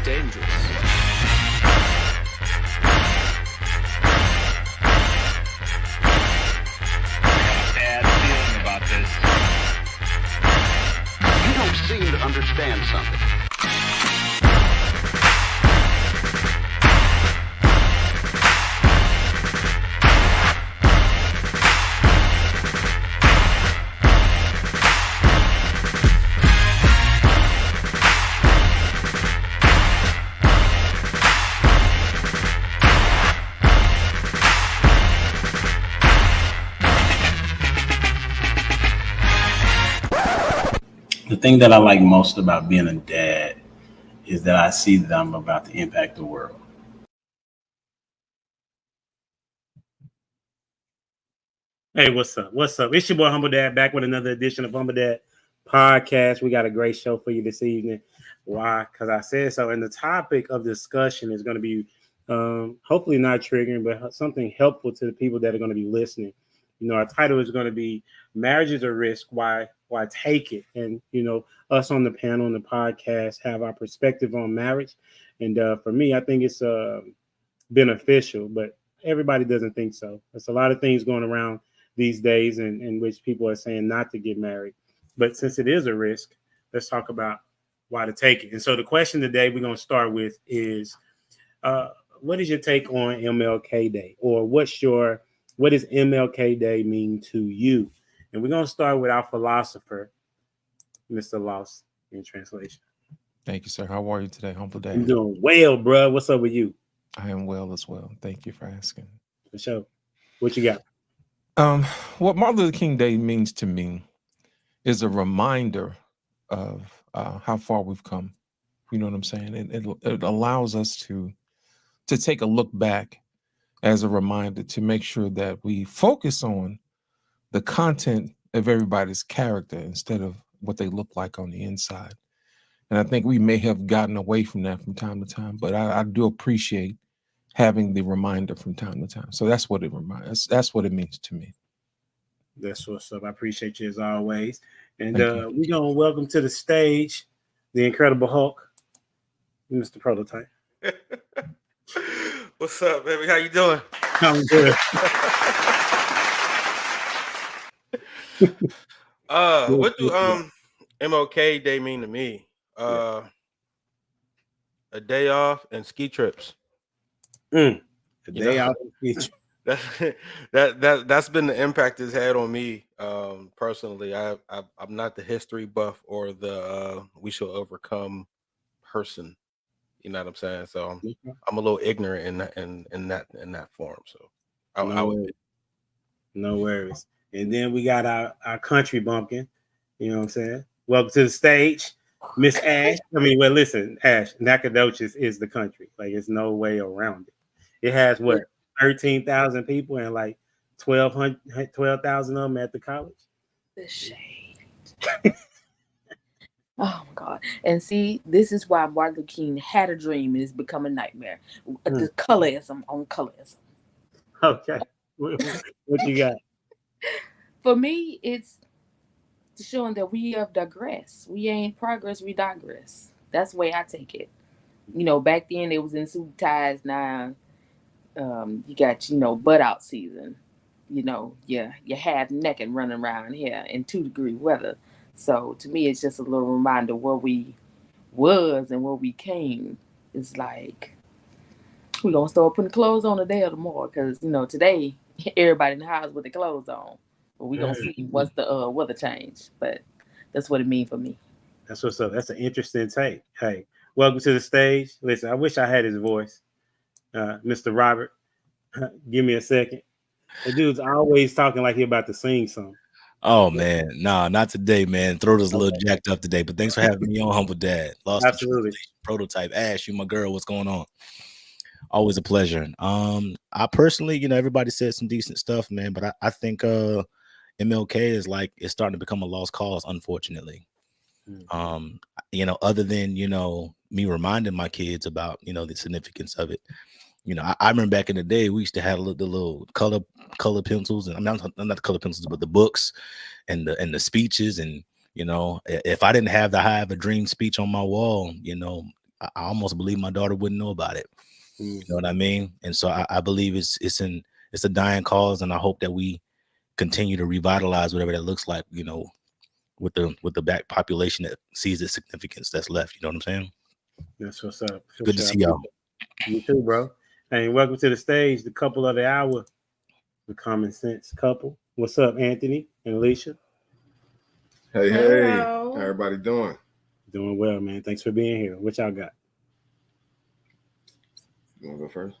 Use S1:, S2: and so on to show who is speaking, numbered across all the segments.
S1: dangerous.
S2: Bad feeling about this.
S3: You don't seem to understand something.
S4: The thing that I like most about being a dad is that I see that I'm about to impact the world.
S5: Hey, what's up? What's up? It's your boy Humble Dad back with another edition of Humble Dad Podcast. We got a great show for you this evening. Why? Because I said so. And the topic of discussion is going to be hopefully not triggering, but something helpful to the people that are going to be listening. You know, our title is going to be Marriage is a Risk, Why Take It? And, you know, us on the panel and the podcast have our perspective on marriage. And for me, I think it's beneficial, but everybody doesn't think so. There's a lot of things going around these days in which people are saying not to get married. But since it is a risk, let's talk about why to take it. And so the question today we're going to start with is, what is your take on MLK Day? Or what does MLK Day mean to you? And we're going to start with our philosopher, Mr. Lost in translation.
S6: Thank you, sir. How are you today, Humble Dad?
S5: I'm doing well, bro. What's up with you?
S6: I am well as well. Thank you for asking.
S5: For sure. What you got?
S6: What Martin Luther King Day means to me is a reminder of how far we've come. You know what I'm saying? It allows us to take a look back as a reminder to make sure that we focus on the content of everybody's character instead of what they look like on the inside. And I think we may have gotten away from that from time to time, but I do appreciate having the reminder from time to time. So that's what it reminds. That's what it means to me.
S5: That's what's up. I appreciate you as always. And we're going to welcome to the stage the Incredible Hulk, Mr. Prototype.
S7: What's up, baby? How you doing?
S5: I'm good.
S7: What do MLK Day mean to me? A day off and ski trips.
S5: A day off and ski trips.
S7: That's been the impact it's had on me personally. I'm not the history buff or the we shall overcome person. You know what I'm saying? So I'm a little ignorant in that form. So
S5: No worries. And then we got our country bumpkin. You know what I'm saying? Welcome to the stage, Miss Ash. Well, listen, Ash, Nacogdoches is the country. Like, there's no way around it. It has what, 13,000 people and like 12,000 of them at the college.
S8: The shade. Oh my God. And see, this is why Martin Luther King had a dream and it's become a nightmare. The colorism on colorism.
S5: Okay. What you got?
S8: For me, it's showing that we have digressed. We ain't progress, we digress. That's the way I take it. You know, back then it was in suit ties. Now you got, butt out season. You're half naked running around here in 2-degree weather. So to me, it's just a little reminder where we was and where we came. It's like we're gonna start putting clothes on today or tomorrow, because today everybody in the house with their clothes on. But we're gonna see once the weather change. But that's what it means for me.
S5: That's what's up. That's an interesting take. Hey, welcome to the stage. Listen, I wish I had his voice. Mr. Robert, give me a second. The dude's always talking like he about to sing something.
S9: Oh man, nah, not today, man. Throat is a little jacked up today, but thanks for having me on, Humble Dad.
S5: Absolutely.
S9: Prototype Ash, you my girl. What's going on? Always a pleasure. I personally, everybody said some decent stuff, man, but I think MLK is it's starting to become a lost cause, unfortunately. Other than me reminding my kids about the significance of it. I remember back in the day, we used to have the little color pencils, and I'm not the color pencils, but the books and the speeches. And if I didn't have the "I Have a Dream" speech on my wall, I almost believe my daughter wouldn't know about it.
S5: Mm.
S9: You know what I mean? And so I believe it's a dying cause, and I hope that we continue to revitalize whatever that looks like, you know, with the back population that sees the significance that's left. You know what I'm saying?
S5: That's what's up. For
S9: Good to
S5: sure.
S9: see y'all.
S5: You too, bro. And welcome to the stage, the couple of the hour, the common sense couple. What's up, Anthony and Alicia?
S1: Hey,
S10: Hello.
S1: how everybody doing?
S5: Doing well, man. Thanks for being here. What y'all got?
S1: You want to go first?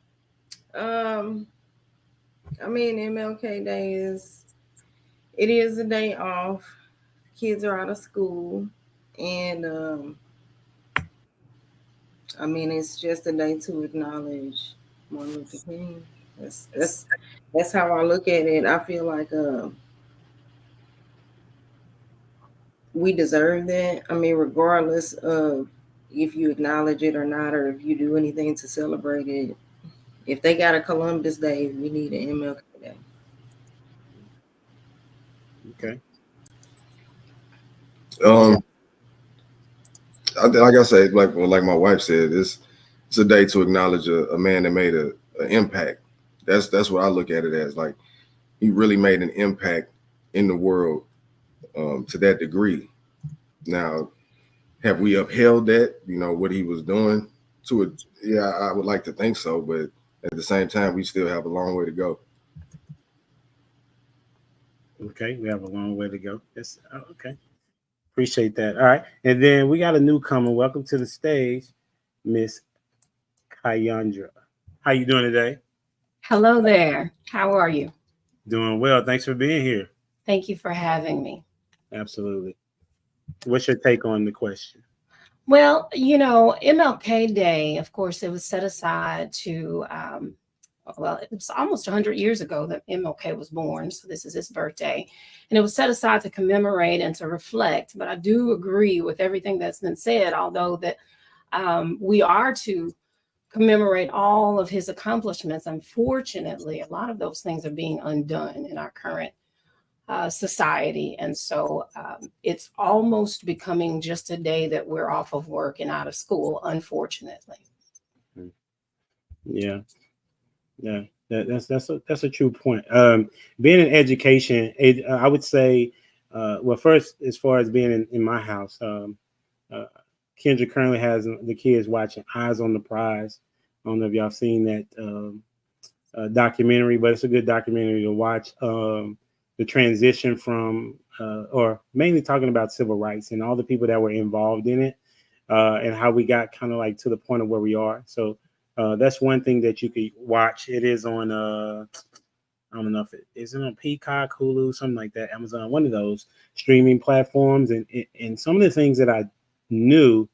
S10: I mean, MLK Day it is a day off. Kids are out of school, and I mean, it's just a day to acknowledge Martin Luther King. That's how I look at it. I feel like we deserve that. I mean, regardless of if you acknowledge it or not, or if you do anything to celebrate it. If they got a Columbus Day, we need an MLK Day.
S5: Okay.
S1: Like I said, like my wife said, it's a day to acknowledge a man that made an impact. That's what I look at it as. Like, he really made an impact in the world to that degree. Now, have we upheld that? You know, what he was doing to it? Yeah, I would like to think so, but at the same time, we still have a long way to go.
S5: Okay, we have a long way to go. Yes. Okay. Appreciate that. All right. And then we got a newcomer. Welcome to the stage, Miss Kayandra. How you doing today?
S11: Hello there. How are you?
S5: Doing well. Thanks for being here.
S11: Thank you for having me.
S5: Absolutely. What's your take on the question?
S11: Well, you know, MLK Day, of course, it was set aside to, well, it was almost 100 years ago that MLK was born. So this is his birthday. And it was set aside to commemorate and to reflect. But I do agree with everything that's been said, although that we are to commemorate all of his accomplishments. Unfortunately, a lot of those things are being undone in our current society. And so it's almost becoming just a day that we're off of work and out of school, unfortunately.
S5: Yeah. Yeah. That's a true point. Being in education, I would say, well, first, as far as being in my house, Kendra currently has the kids watching Eyes on the Prize. I don't know if y'all seen that documentary, but it's a good documentary to watch. The transition from, or mainly talking about civil rights and all the people that were involved in it, and how we got kind of like to the point of where we are. So that's one thing that you could watch. It is on, I don't know if it is on Peacock, Hulu, something like that, Amazon, one of those streaming platforms. And some of the things that I knew,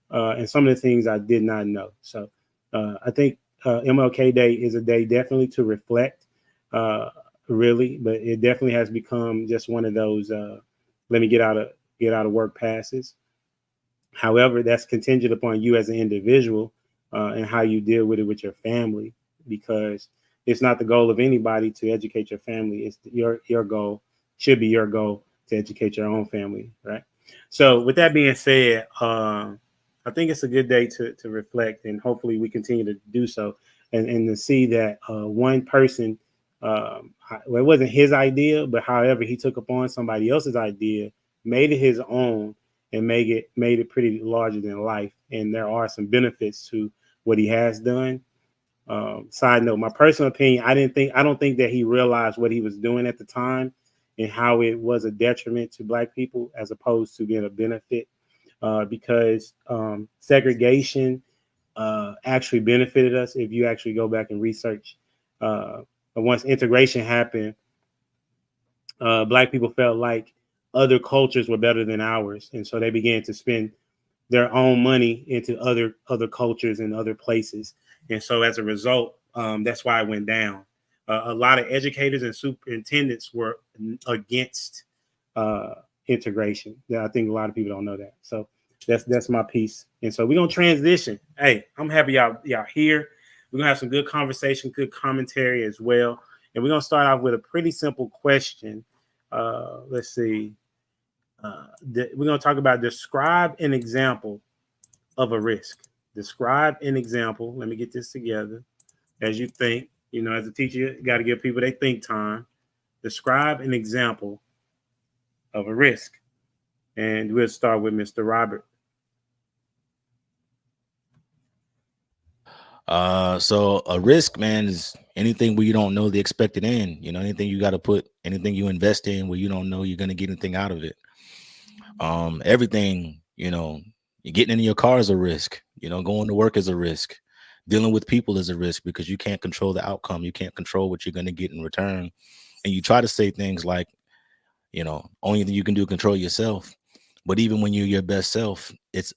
S5: and some of the things I did not know. So I think MLK Day is a day definitely to reflect, really, but it definitely has become just one of those let me get out of work passes. However, that's contingent upon you as an individual and how you deal with it with your family, because it's not the goal of anybody to educate your family. It's your goal, should be your goal, to educate your own family, right? So with that being said, I think it's a good day to reflect, and hopefully we continue to do so, and to see that one person, well, it wasn't his idea, but however he took upon somebody else's idea, made it his own, and made it pretty larger than life. And there are some benefits to what he has done. Side note, my personal opinion, I don't think that he realized what he was doing at the time and how it was a detriment to Black people as opposed to being a benefit, because segregation actually benefited us. If you actually go back and research, once integration happened, Black people felt like other cultures were better than ours, and so they began to spend their own money into other cultures and other places. And so as a result, that's why it went down. A lot of educators and superintendents were against integration. I think a lot of people don't know that. So that's my piece. And so we're gonna transition. Hey, I'm happy y'all here. We're gonna have some good conversation, good commentary as well. And we're gonna start off with a pretty simple question. Let's see. We're gonna talk about describe an example of a risk. Describe an example. Let me get this together. As you think, as a teacher, you got to give people their think time. Describe an example of a risk. And we'll start with Mr. Robert.
S9: So a risk, man, is anything where you don't know the expected end. Anything you got to put, anything you invest in where you don't know you're going to get anything out of it. Everything, you're getting in your car is a risk. Going to work is a risk. Dealing with people is a risk because you can't control the outcome. You can't control what you're going to get in return. And you try to say things like, only thing you can do is control yourself. But even when you're your best self, it's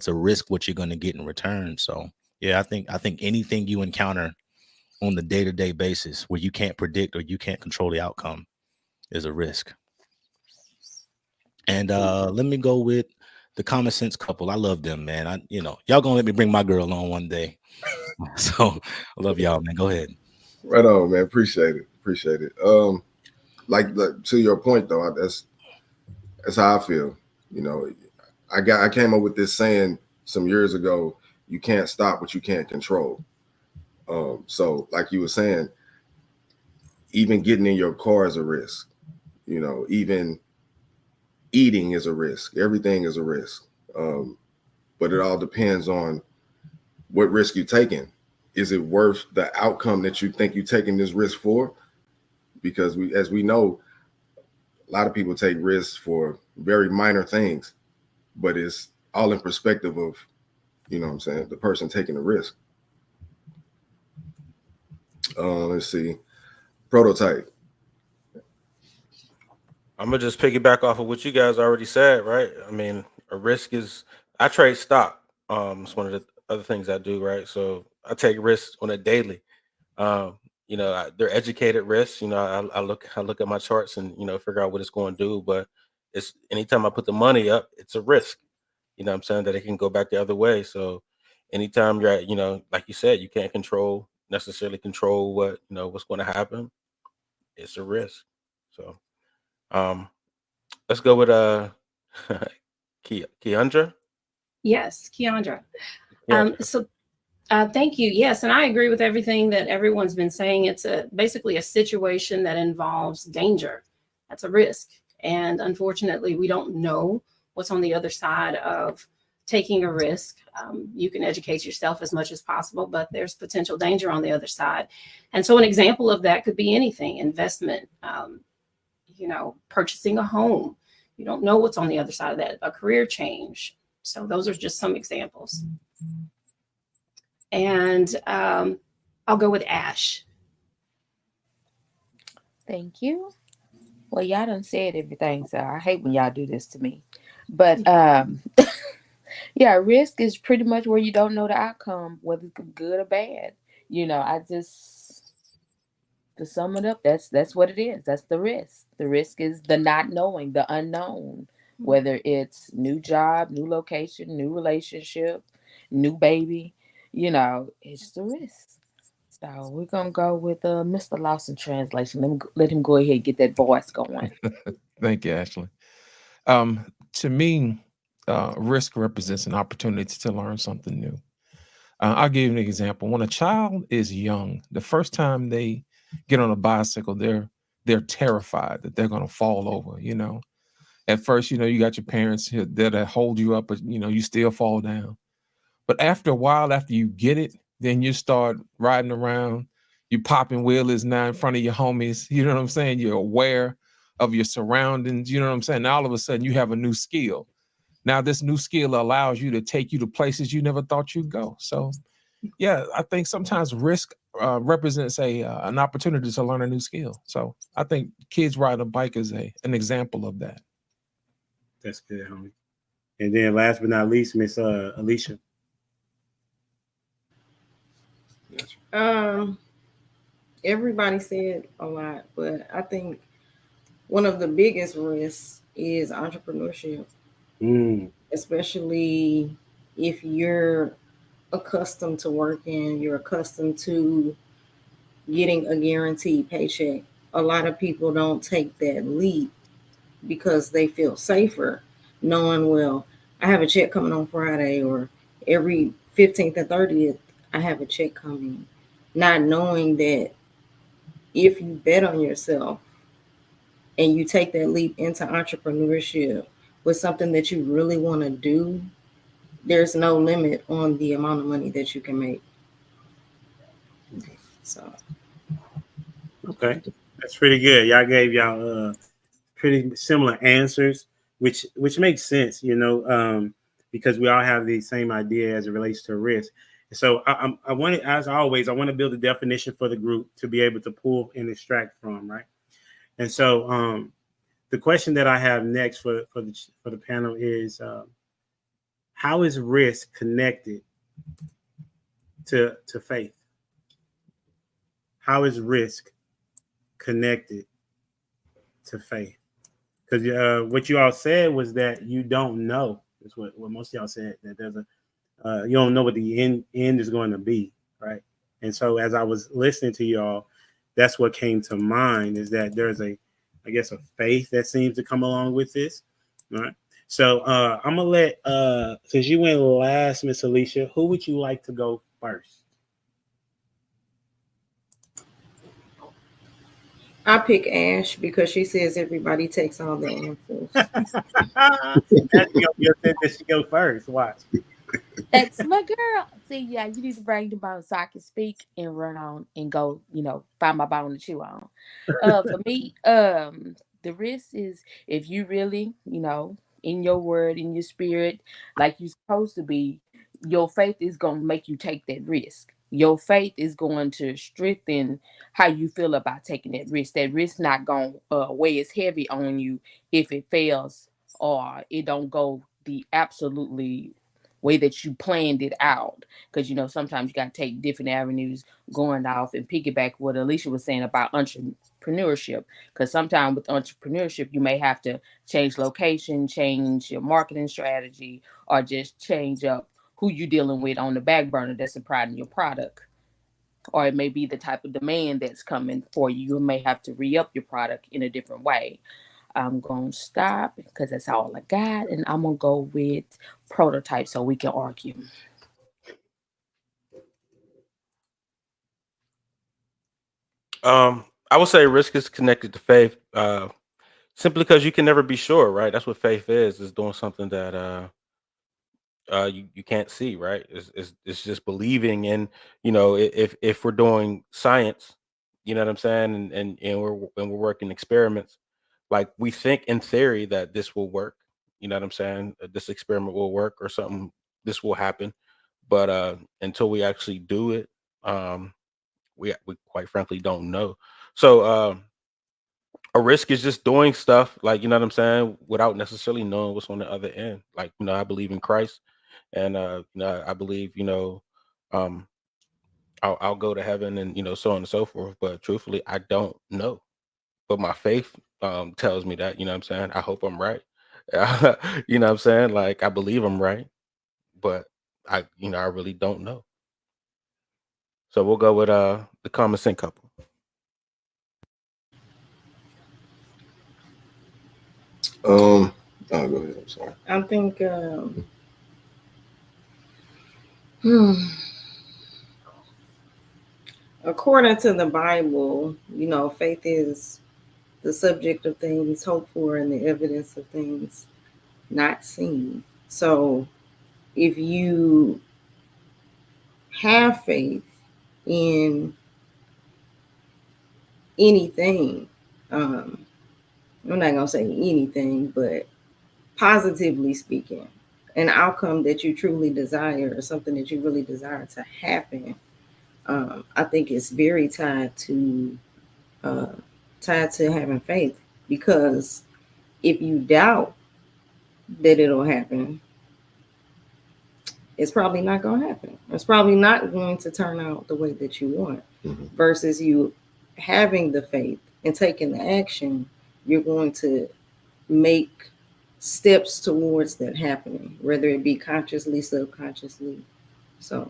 S9: a risk what you're going to get in return. So yeah, I think anything you encounter on the day-to-day basis where you can't predict or you can't control the outcome is a risk. And let me go with the Common Sense couple. I love them, man. Y'all gonna let me bring my girl on one day. So I love y'all, man. Go ahead.
S1: Right on, man. Appreciate it. Like to your point though, that's how I feel. I came up with this saying some years ago. You can't stop what you can't control. So like you were saying, even getting in your car is a risk. Even eating is a risk. Everything is a risk. But it all depends on what risk you're taking. Is it worth the outcome that you think you're taking this risk for? Because as we know, a lot of people take risks for very minor things, but it's all in perspective of, the person taking the risk. Let's see. Prototype.
S7: I'm gonna just piggyback off of what you guys already said, right? I mean, a risk is I trade stock. It's one of the other things I do, right? So I take risks on a daily. They're educated risks. I look at my charts and figure out what it's going to do. But it's anytime I put the money up, it's a risk. What I'm saying, that it can go back the other way. So anytime you're at, like you said, you can't necessarily control what what's going to happen. It's a risk. So let's go with Keandra.
S11: Yes, Keandra.
S7: Yeah.
S11: Thank you. Yes, and I agree with everything that everyone's been saying. It's basically a situation that involves danger. That's a risk. And unfortunately, we don't know what's on the other side of taking a risk. You can educate yourself as much as possible, but there's potential danger on the other side. And so an example of that could be anything: investment, purchasing a home. You don't know what's on the other side of that, a career change. So those are just some examples. And I'll go with Ash.
S8: Thank you. Well, y'all done said everything, so I hate when y'all do this to me. But yeah, risk is pretty much where you don't know the outcome, whether it's good or bad. To sum it up, that's what it is. That's the risk. The risk is the not knowing, the unknown, whether it's new job, new location, new relationship, new baby. It's the risk. So we're gonna go with Mr. Lawson translation. Let him go ahead and get that voice going.
S6: Thank you, Ashley. To me, risk represents an opportunity to learn something new. I'll give you an example. When a child is young, the first time they get on a bicycle, they're terrified that they're going to fall over. At first, you got your parents that hold you up, but you still fall down. But after a while, after you get it, then you start riding around. You popping wheelies now in front of your homies. You know what I'm saying? You're aware of your surroundings. You know what I'm saying? Now all of a sudden you have a new skill. Now this new skill allows you to take you to places you never thought you'd go. So yeah, I think sometimes risk represents an opportunity to learn a new skill. So I think kids riding a bike is an example of that.
S5: That's good, homie. And then last but not least, Miss Alicia.
S10: Everybody said a lot, but I think one of the biggest risks is entrepreneurship, especially if you're accustomed to working, you're accustomed to getting a guaranteed paycheck. A lot of people don't take that leap because they feel safer knowing, well, I have a check coming on Friday, or every 15th and 30th, I have a check coming, not knowing that if you bet on yourself and you take that leap into entrepreneurship with something that you really want to do, there's no limit on the amount of money that you can make. So,
S5: Okay, that's pretty good. Y'all gave y'all pretty similar answers, which makes sense, because we all have the same idea as it relates to risk. So I want to, as always, I want to build a definition for the group to be able to pull and extract from, right? And so the question that I have next for the panel is, how is risk connected to faith? How is risk connected to faith? Because what you all said was that you don't know. That's what most of y'all said, that there's you don't know what the end is going to be, right? And so as I was listening to y'all, that's what came to mind, is that there's a faith that seems to come along with this, right? So I'm gonna let since you went last, Miss Alicia, who would you like to go first?
S10: I pick Ash because she says everybody takes all the answers.
S5: That's that she go first. Watch.
S8: That's my girl. See, yeah, you need to bring the bone so I can speak and run on and go, find my bone to chew on. For me, the risk is if you really, in your word, in your spirit, like you're supposed to be, your faith is going to make you take that risk. Your faith is going to strengthen how you feel about taking that risk. That risk not going to weigh as heavy on you if it fails or it don't go the absolutely way that you planned it out. Because sometimes you got to take different avenues going off and piggyback what Alicia was saying about entrepreneurship. Because sometimes with entrepreneurship, you may have to change location, change your marketing strategy, or just change up who you're dealing with on the back burner that's supplying your product. Or it may be the type of demand that's coming for you. You may have to re-up your product in a different way. I'm going to stop because that's all I got. And I'm going to go with prototype so we can argue.
S7: I would say risk is connected to faith, simply because you can never be sure, right? That's what faith is doing something that you can't see, right? It's just believing in, if we're doing science, you know what I'm saying, and we're working experiments, like we think in theory that this will work, you know what I'm saying, this experiment will work or something, this will happen, but until we actually do it, we quite frankly don't know. So a risk is just doing stuff, like, you know what I'm saying, without necessarily knowing what's on the other end. Like, I believe in Christ, and I believe, I'll go to heaven, and so on and so forth. But truthfully, I don't know. But my faith tells me that, you know what I'm saying. I hope I'm right. You know what I'm saying? Like, I believe I'm right, but I really don't know. So we'll go with the common sense couple.
S1: Oh, go ahead. I'm sorry.
S10: I think according to the Bible, faith is the subject of things hoped for and the evidence of things not seen. So if you have faith in anything, I'm not going to say anything, but positively speaking, an outcome that you truly desire or something that you really desire to happen, I think it's very tied to having faith. Because if you doubt that it'll happen, it's probably not going to happen. It's probably not going to turn out the way that you want. Mm-hmm. Versus you having the faith and taking the action, you're going to make steps towards that happening, whether it be consciously, subconsciously. So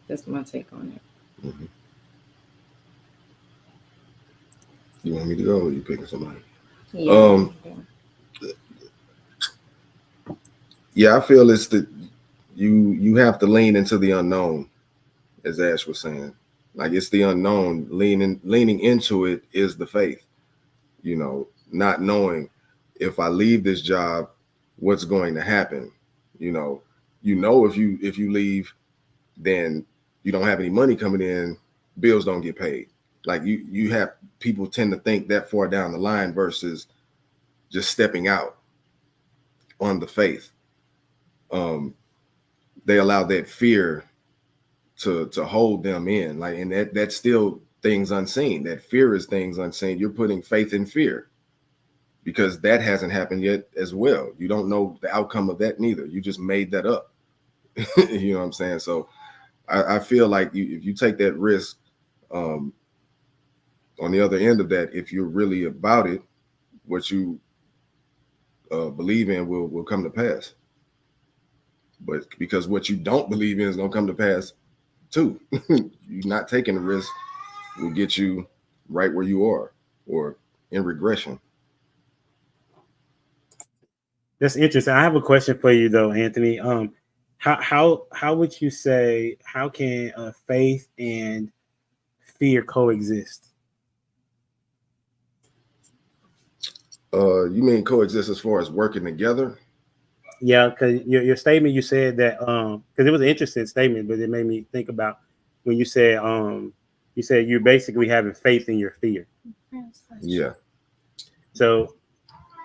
S10: that's my take on it.
S1: Mm-hmm. You want me to go, or you picking somebody?
S10: Yeah.
S1: Yeah, I feel it's you have to lean into the unknown, as Ash was saying. Like, it's the unknown. Leaning into it is the faith. You know, not knowing if I leave this job, what's going to happen. You know, if you leave, then you don't have any money coming in, bills don't get paid. Like, you have people tend to think that far down the line versus just stepping out on the faith. They allow that fear to hold them in, like, and that's still things unseen. That fear is things unseen. You're putting faith in fear because that hasn't happened yet as well. You don't know the outcome of that neither. You just made that up. You know what I'm saying? So I feel like if you take that risk, on the other end of that, if you're really about it, what you believe in will come to pass. But because what you don't believe in is going to come to pass too. You're not taking the risk will get you right where you are or in regression.
S5: That's interesting. I have a question for you though, Anthony. How would you say, how can faith and fear coexist?
S1: You mean coexist as far as working together?
S5: Yeah, because your statement, you said that because it was an interesting statement, but it made me think about when you said you're basically having faith in your fear.
S1: Yeah.
S5: So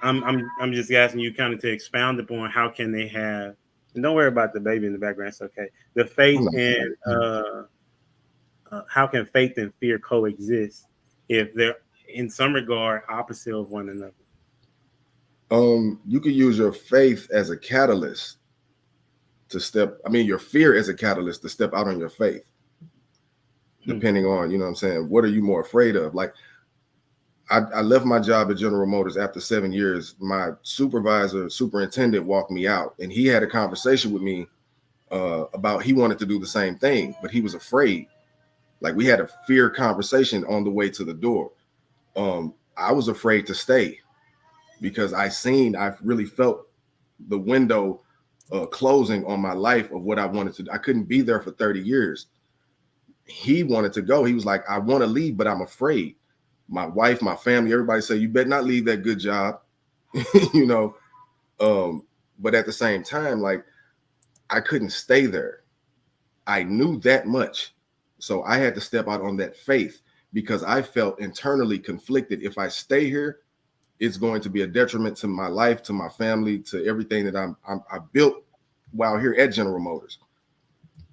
S5: I'm just asking you kind of to expound upon how can they have, and don't worry about the baby in the background, it's okay. The faith and how can faith and fear coexist if they're in some regard opposite of one another?
S1: You could use your faith as a catalyst to your fear as a catalyst to step out on your faith. Depending on, you know what I'm saying, what are you more afraid of? Like, I left my job at General Motors after 7 years. My superintendent walked me out, and he had a conversation with me about he wanted to do the same thing, but he was afraid. Like, we had a fear conversation on the way to the door. I was afraid to stay because I really felt the window closing on my life of what I wanted to do. I couldn't be there for 30 years. He wanted to go. He was like, I want to leave, but I'm afraid. My wife, my family, everybody said, you better not leave that good job, you know? But at the same time, like, I couldn't stay there. I knew that much. So I had to step out on that faith because I felt internally conflicted. If I stay here, it's going to be a detriment to my life, to my family, to everything that I built while here at General Motors.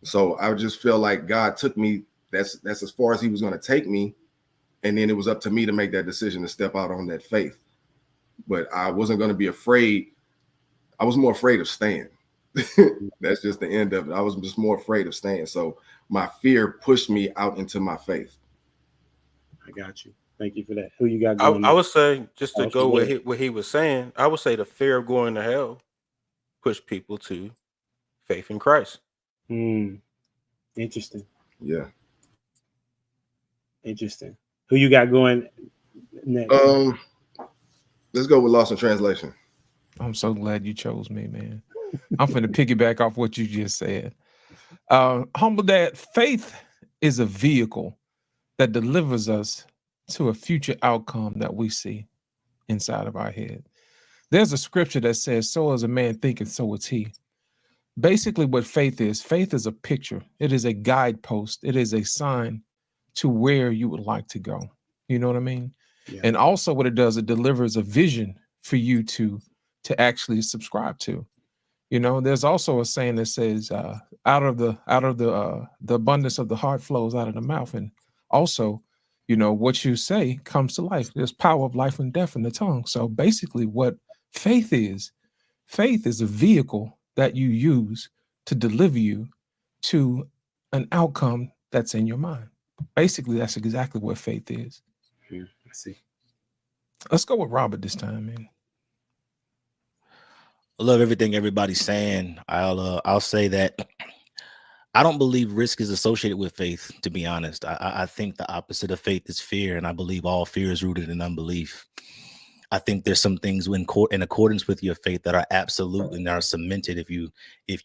S1: So I just feel like God took me, that's as far as he was going to take me. And then it was up to me to make that decision to step out on that faith. But I wasn't going to be afraid. I was more afraid of staying. That's just the end of it. I was just more afraid of staying. So my fear pushed me out into my faith.
S5: I got you. Thank you for that. Who you got going?
S7: I would say, just to go with what he was saying, I would say the fear of going to hell pushed people to faith in Christ.
S5: Interesting.
S1: Yeah.
S5: Interesting. Who you got going next?
S1: Let's go with Lost in Translation.
S6: I'm so glad you chose me, man. I'm finna piggyback off what you just said. Humble Dad, faith is a vehicle that delivers us to a future outcome that we see inside of our head. There's a scripture that says, so as a man thinketh, so is he. Basically what faith is a picture. It is a guidepost. It is a sign to where you would like to go. You know what I mean? Yeah. And also what it does, it delivers a vision for you to actually subscribe to. You know, there's also a saying that says, out of the abundance of the heart flows out of the mouth. And also, you know, what you say comes to life. There's power of life and death in the tongue. So basically what faith is a vehicle that you use to deliver you to an outcome that's in your mind. Basically, that's exactly what faith is.
S5: I see.
S6: Let's go with Robert this time, man.
S9: I love everything everybody's saying. I'll say that I don't believe risk is associated with faith, to be honest. I think the opposite of faith is fear, and I believe all fear is rooted in unbelief. I think there's some things in accordance with your faith that are absolute and are cemented if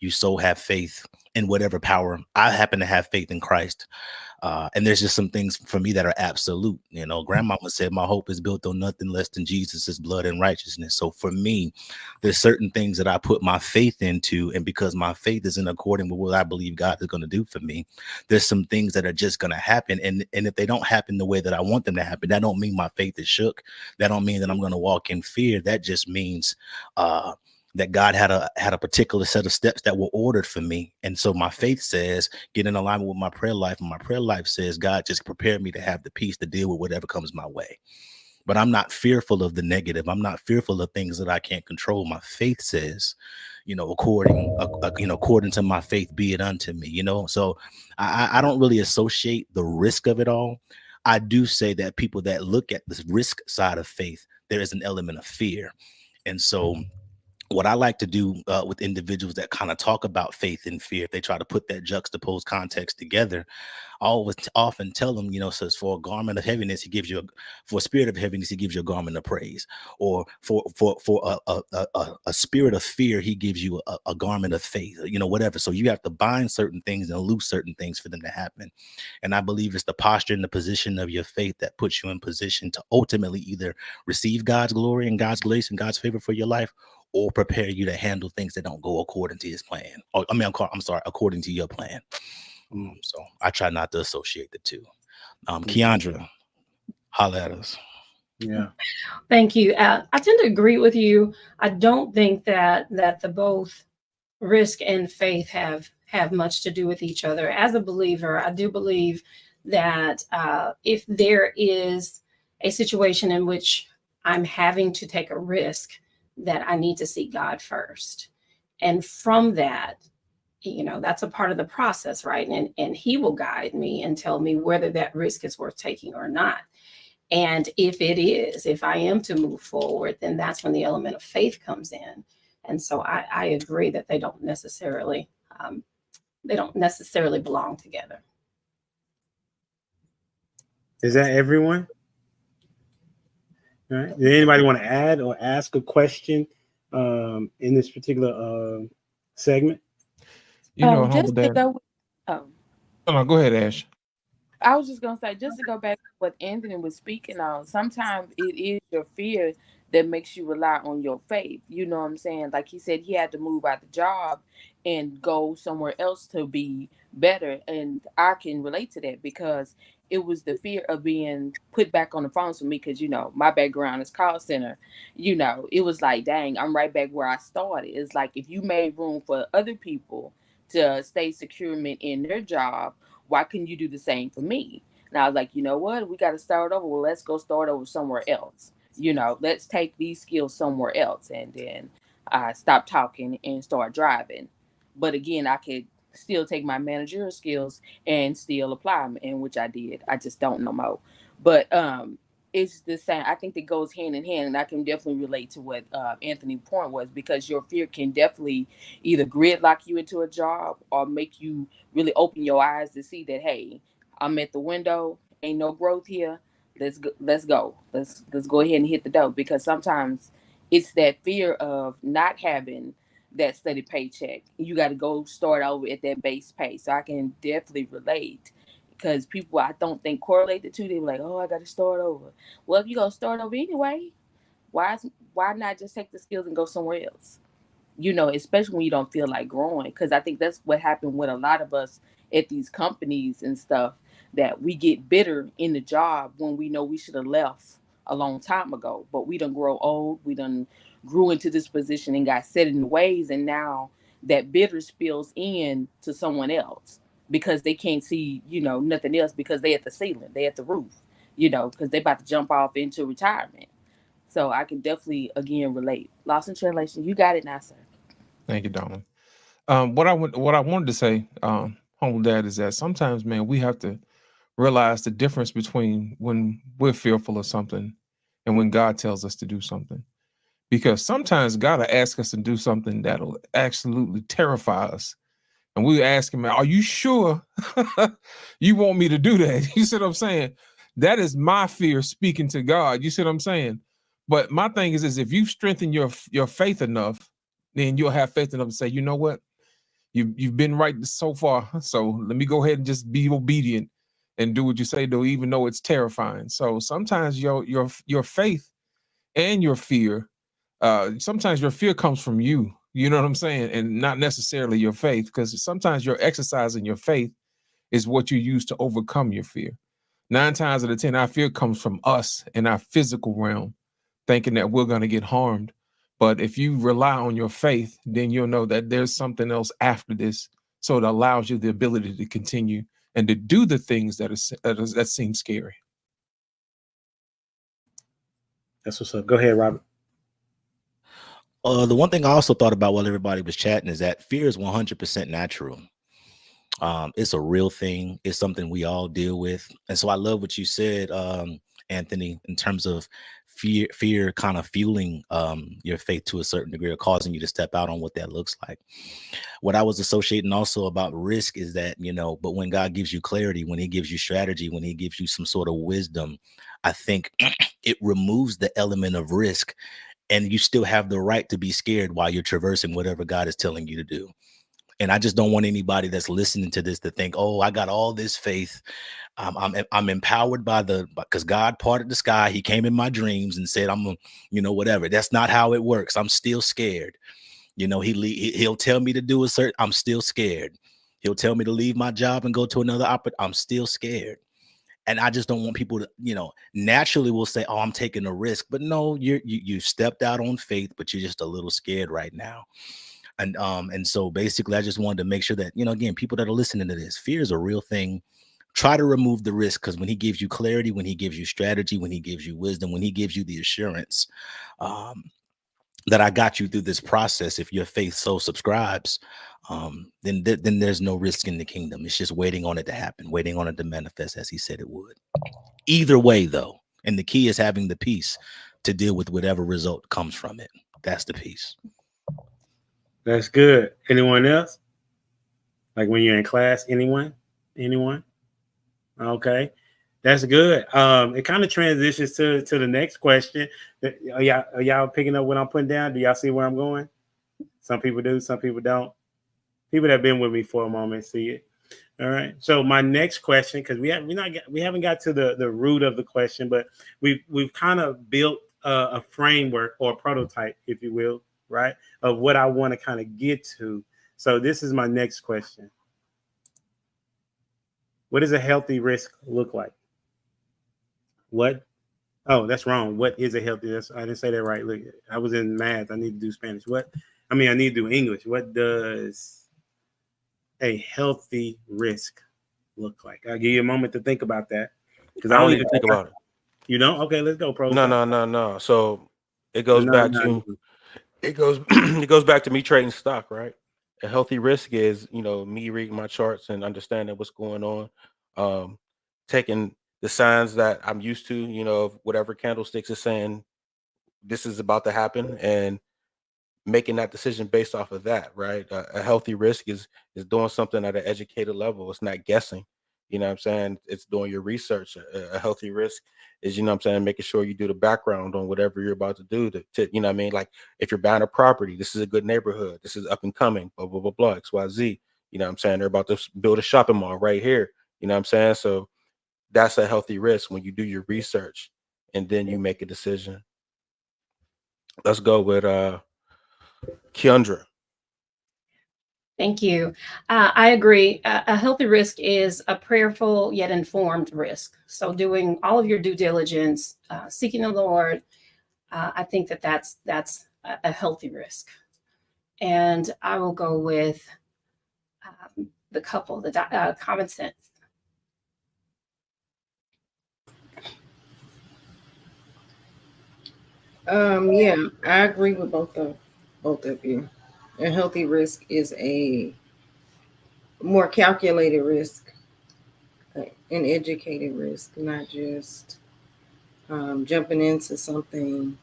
S9: you so have faith in whatever power. I happen to have faith in Christ. And there's just some things for me that are absolute. Grandmama said, my hope is built on nothing less than Jesus's blood and righteousness. So for me, there's certain things that I put my faith into. And because my faith is in accordance with what I believe God is going to do for me, there's some things that are just going to happen. And if they don't happen the way that I want them to happen, that don't mean my faith is shook. That don't mean that I'm going to walk in fear. That just means, that God had a particular set of steps that were ordered for me. And so my faith says, get in alignment with my prayer life. And my prayer life says, God, just prepare me to have the peace to deal with whatever comes my way. But I'm not fearful of the negative. I'm not fearful of things that I can't control. My faith says, according to my faith, be it unto me, So I don't really associate the risk of it all. I do say that people that look at the risk side of faith, there is an element of fear. And so what I like to do with individuals that kind of talk about faith and fear, if they try to put that juxtaposed context together, I often tell them, says for a garment of heaviness, for a spirit of heaviness, he gives you a garment of praise, or for a spirit of fear, he gives you a garment of faith, whatever. So you have to bind certain things and loose certain things for them to happen. And I believe it's the posture and the position of your faith that puts you in position to ultimately either receive God's glory and God's grace and God's favor for your life, or prepare you to handle things that don't go according to his plan. According to your plan. So I try not to associate the two. Keandra, holla at us.
S5: Yeah.
S11: Thank you. I tend to agree with you. I don't think that the both risk and faith have much to do with each other. As a believer, I do believe that if there is a situation in which I'm having to take a risk, that I need to seek God first. And from that, that's a part of the process, right? And he will guide me and tell me whether that risk is worth taking or not. And if I am to move forward, then that's when the element of faith comes in. And so I agree that they don't necessarily belong together.
S5: Is that everyone? All right. Did anybody want to add or ask a question in this particular segment?
S8: Just to go.
S6: No, go ahead, Ash.
S8: I was just gonna say, just to go back to what Anthony was speaking on. Sometimes it is your fear that makes you rely on your faith. You know what I'm saying? Like he said, he had to move out the job and go somewhere else to be better, and I can relate to that because it was the fear of being put back on the phones for me because, my background is call center. It was like, dang, I'm right back where I started. It's like if you made room for other people to stay securement in their job, why couldn't you do the same for me? And I was like, you know what? We got to start over. Well, let's go start over somewhere else. Let's take these skills somewhere else. And then I stopped talking and start driving. But again, I could still take my managerial skills and still apply them, and which I did. I just don't know more. But it's the same. I think that goes hand in hand, and I can definitely relate to what Anthony's point was, because your fear can definitely either gridlock you into a job or make you really open your eyes to see that, hey, I'm at the window, ain't no growth here. Let's go. Let's go ahead and hit the door, because sometimes it's that fear of not having that steady paycheck. You got to go start over at that base pay. So I can definitely relate, because people I don't think correlate the two. They're like, oh, I got to start over. Well, if you're going to start over anyway, why not just take the skills and go somewhere else? Especially when you don't feel like growing, because I think that's what happened with a lot of us at these companies and stuff, that we get bitter in the job when we know we should have left a long time ago, but we done grow old. We done grew into this position and got set in the ways, and now that bitter spills in to someone else because they can't see, nothing else, because they at the ceiling, they at the roof, because they about to jump off into retirement. So I can definitely, again, relate. Lost in translation. You got it now, sir.
S6: Thank you, Donald. What I wanted to say, Humble Dad, is that sometimes, man, we have to realize the difference between when we're fearful of something and when God tells us to do something. Because sometimes God will ask us to do something that'll absolutely terrify us. And we ask him, are you sure you want me to do that? You see what I'm saying? That is my fear speaking to God. You see what I'm saying? But my thing is if you strengthen your faith enough, then you'll have faith enough to say, you know what, you've been right so far, so let me go ahead and just be obedient and do what you say do, even though it's terrifying. So sometimes your faith and your fear, sometimes your fear comes from you. You know what I'm saying, and not necessarily your faith, because sometimes your exercising your faith is what you use to overcome your fear. 9 times out of 10, our fear comes from us in our physical realm, thinking that we're going to get harmed. But if you rely on your faith, then you'll know that there's something else after this. So it allows you the ability to continue and to do the things that seem scary.
S5: That's what's up. Go ahead, Robert.
S9: The one thing I also thought about while everybody was chatting is that fear is 100% natural. It's a real thing. It's something we all deal with. And so I love what you said, Anthony, in terms of fear kind of fueling your faith to a certain degree, or causing you to step out on what that looks like. What I was associating also about risk is that, but when God gives you clarity, when he gives you strategy, when he gives you some sort of wisdom, I think it removes the element of risk, and you still have the right to be scared while you're traversing whatever God is telling you to do. And I just don't want anybody that's listening to this to think, oh, I got all this faith. I'm empowered because God parted the sky. He came in my dreams and said, whatever. That's not how it works. I'm still scared. He'll tell me to do a certain, I'm still scared. He'll tell me to leave my job and go to another opportunity. I'm still scared. And I just don't want people to, naturally will say, oh, I'm taking a risk. But no, you stepped out on faith, but you're just a little scared right now. And so basically, I just wanted to make sure that, again, people that are listening to this, fear is a real thing. Try to remove the risk, because when he gives you clarity, when he gives you strategy, when he gives you wisdom, when he gives you the assurance that I got you through this process, if your faith so subscribes, then there's no risk in the kingdom. It's just waiting on it to happen, waiting on it to manifest as he said it would. Either way, though, and the key is having the peace to deal with whatever result comes from it. That's the peace.
S5: That's good. Anyone else? Like when you're in class, anyone? Okay. That's good. It kind of transitions to the next question. Are y'all picking up what I'm putting down? Do y'all see where I'm going? Some people do, some people don't. People that have been with me for a moment see it. All right. So my next question, because we haven't got to the root of the question, but we've kind of built a framework or a prototype, if you will, right, of what I want to kind of get to. So this is my next question. What does a healthy risk look like? What? Oh, that's wrong. What is a healthy? I didn't say that right. Look, I was in math. I need to do Spanish. I need to do English. What does a healthy risk look like? I'll give you a moment to think about that.
S7: Because I don't even think about it.
S5: You don't? Okay, let's go, pro.
S7: No. So it goes back to me trading stock, right? A healthy risk is, me reading my charts and understanding what's going on, taking the signs that I'm used to, whatever candlesticks is saying this is about to happen, and making that decision based off of that, right? A healthy risk is doing something at an educated level. It's not guessing. You know what I'm saying? It's doing your research. A healthy risk is, making sure you do the background on whatever you're about to do to like if you're buying a property, this is a good neighborhood. This is up and coming, blah, blah, blah, blah, XYZ. They're about to build a shopping mall right here. So that's a healthy risk when you do your research and then you make a decision. Let's go with Keandra.
S11: Thank you. I agree. A healthy risk is a prayerful yet informed risk. So doing all of your due diligence, seeking the Lord, I think that's a healthy risk. And I will go with the common sense.
S10: Yeah, I agree with both of you. A healthy risk is a more calculated risk, an educated risk, not just jumping into something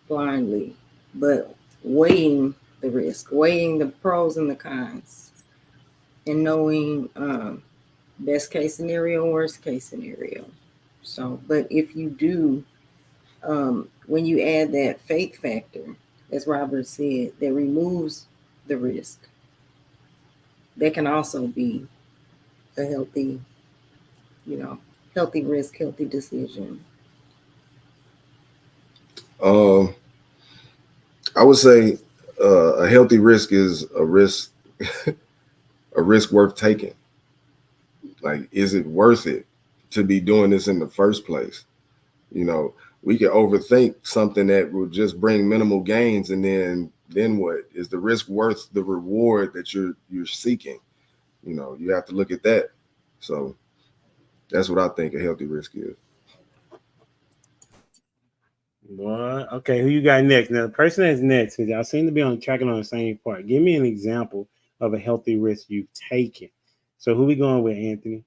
S10: blindly, but weighing the risk, weighing the pros and the cons, and knowing best case scenario, worst case scenario. So, but if you do When you add that faith factor, as Robert said, that removes the risk, that can also be a healthy, healthy risk, healthy decision.
S1: I would say a healthy risk is a risk, a risk worth taking. Like, is it worth it to be doing this in the first place? You know, we can overthink something that will just bring minimal gains, and then what? Is the risk worth the reward that you're seeking? You know, you have to look at that. So that's what I think a healthy risk is.
S5: Boy, okay, who you got next? Now, the person that's next, because y'all seem to be tracking on the same part. Give me an example of a healthy risk you've taken. So who we going with, Anthony?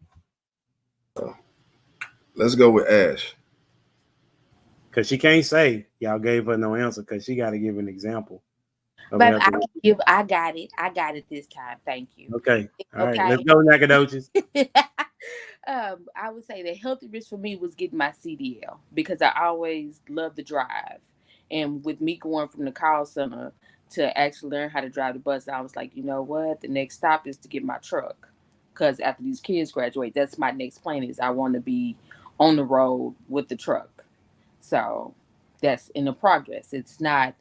S1: Let's go with Ash.
S5: Because she can't say y'all gave her no answer, because she got to give an example.
S8: But I got it. I got it this time. Thank you.
S5: Okay. All
S8: Okay.
S5: right. Let's go, Nacogdoches.
S8: I would say the healthy risk for me was getting my CDL, because I always loved the drive. And with me going from the call center to actually learn how to drive the bus, I was like, you know what? The next stop is to get my truck. Because after these kids graduate, that's my next plan, is I want to be on the road with the truck. So that's in the progress. It's not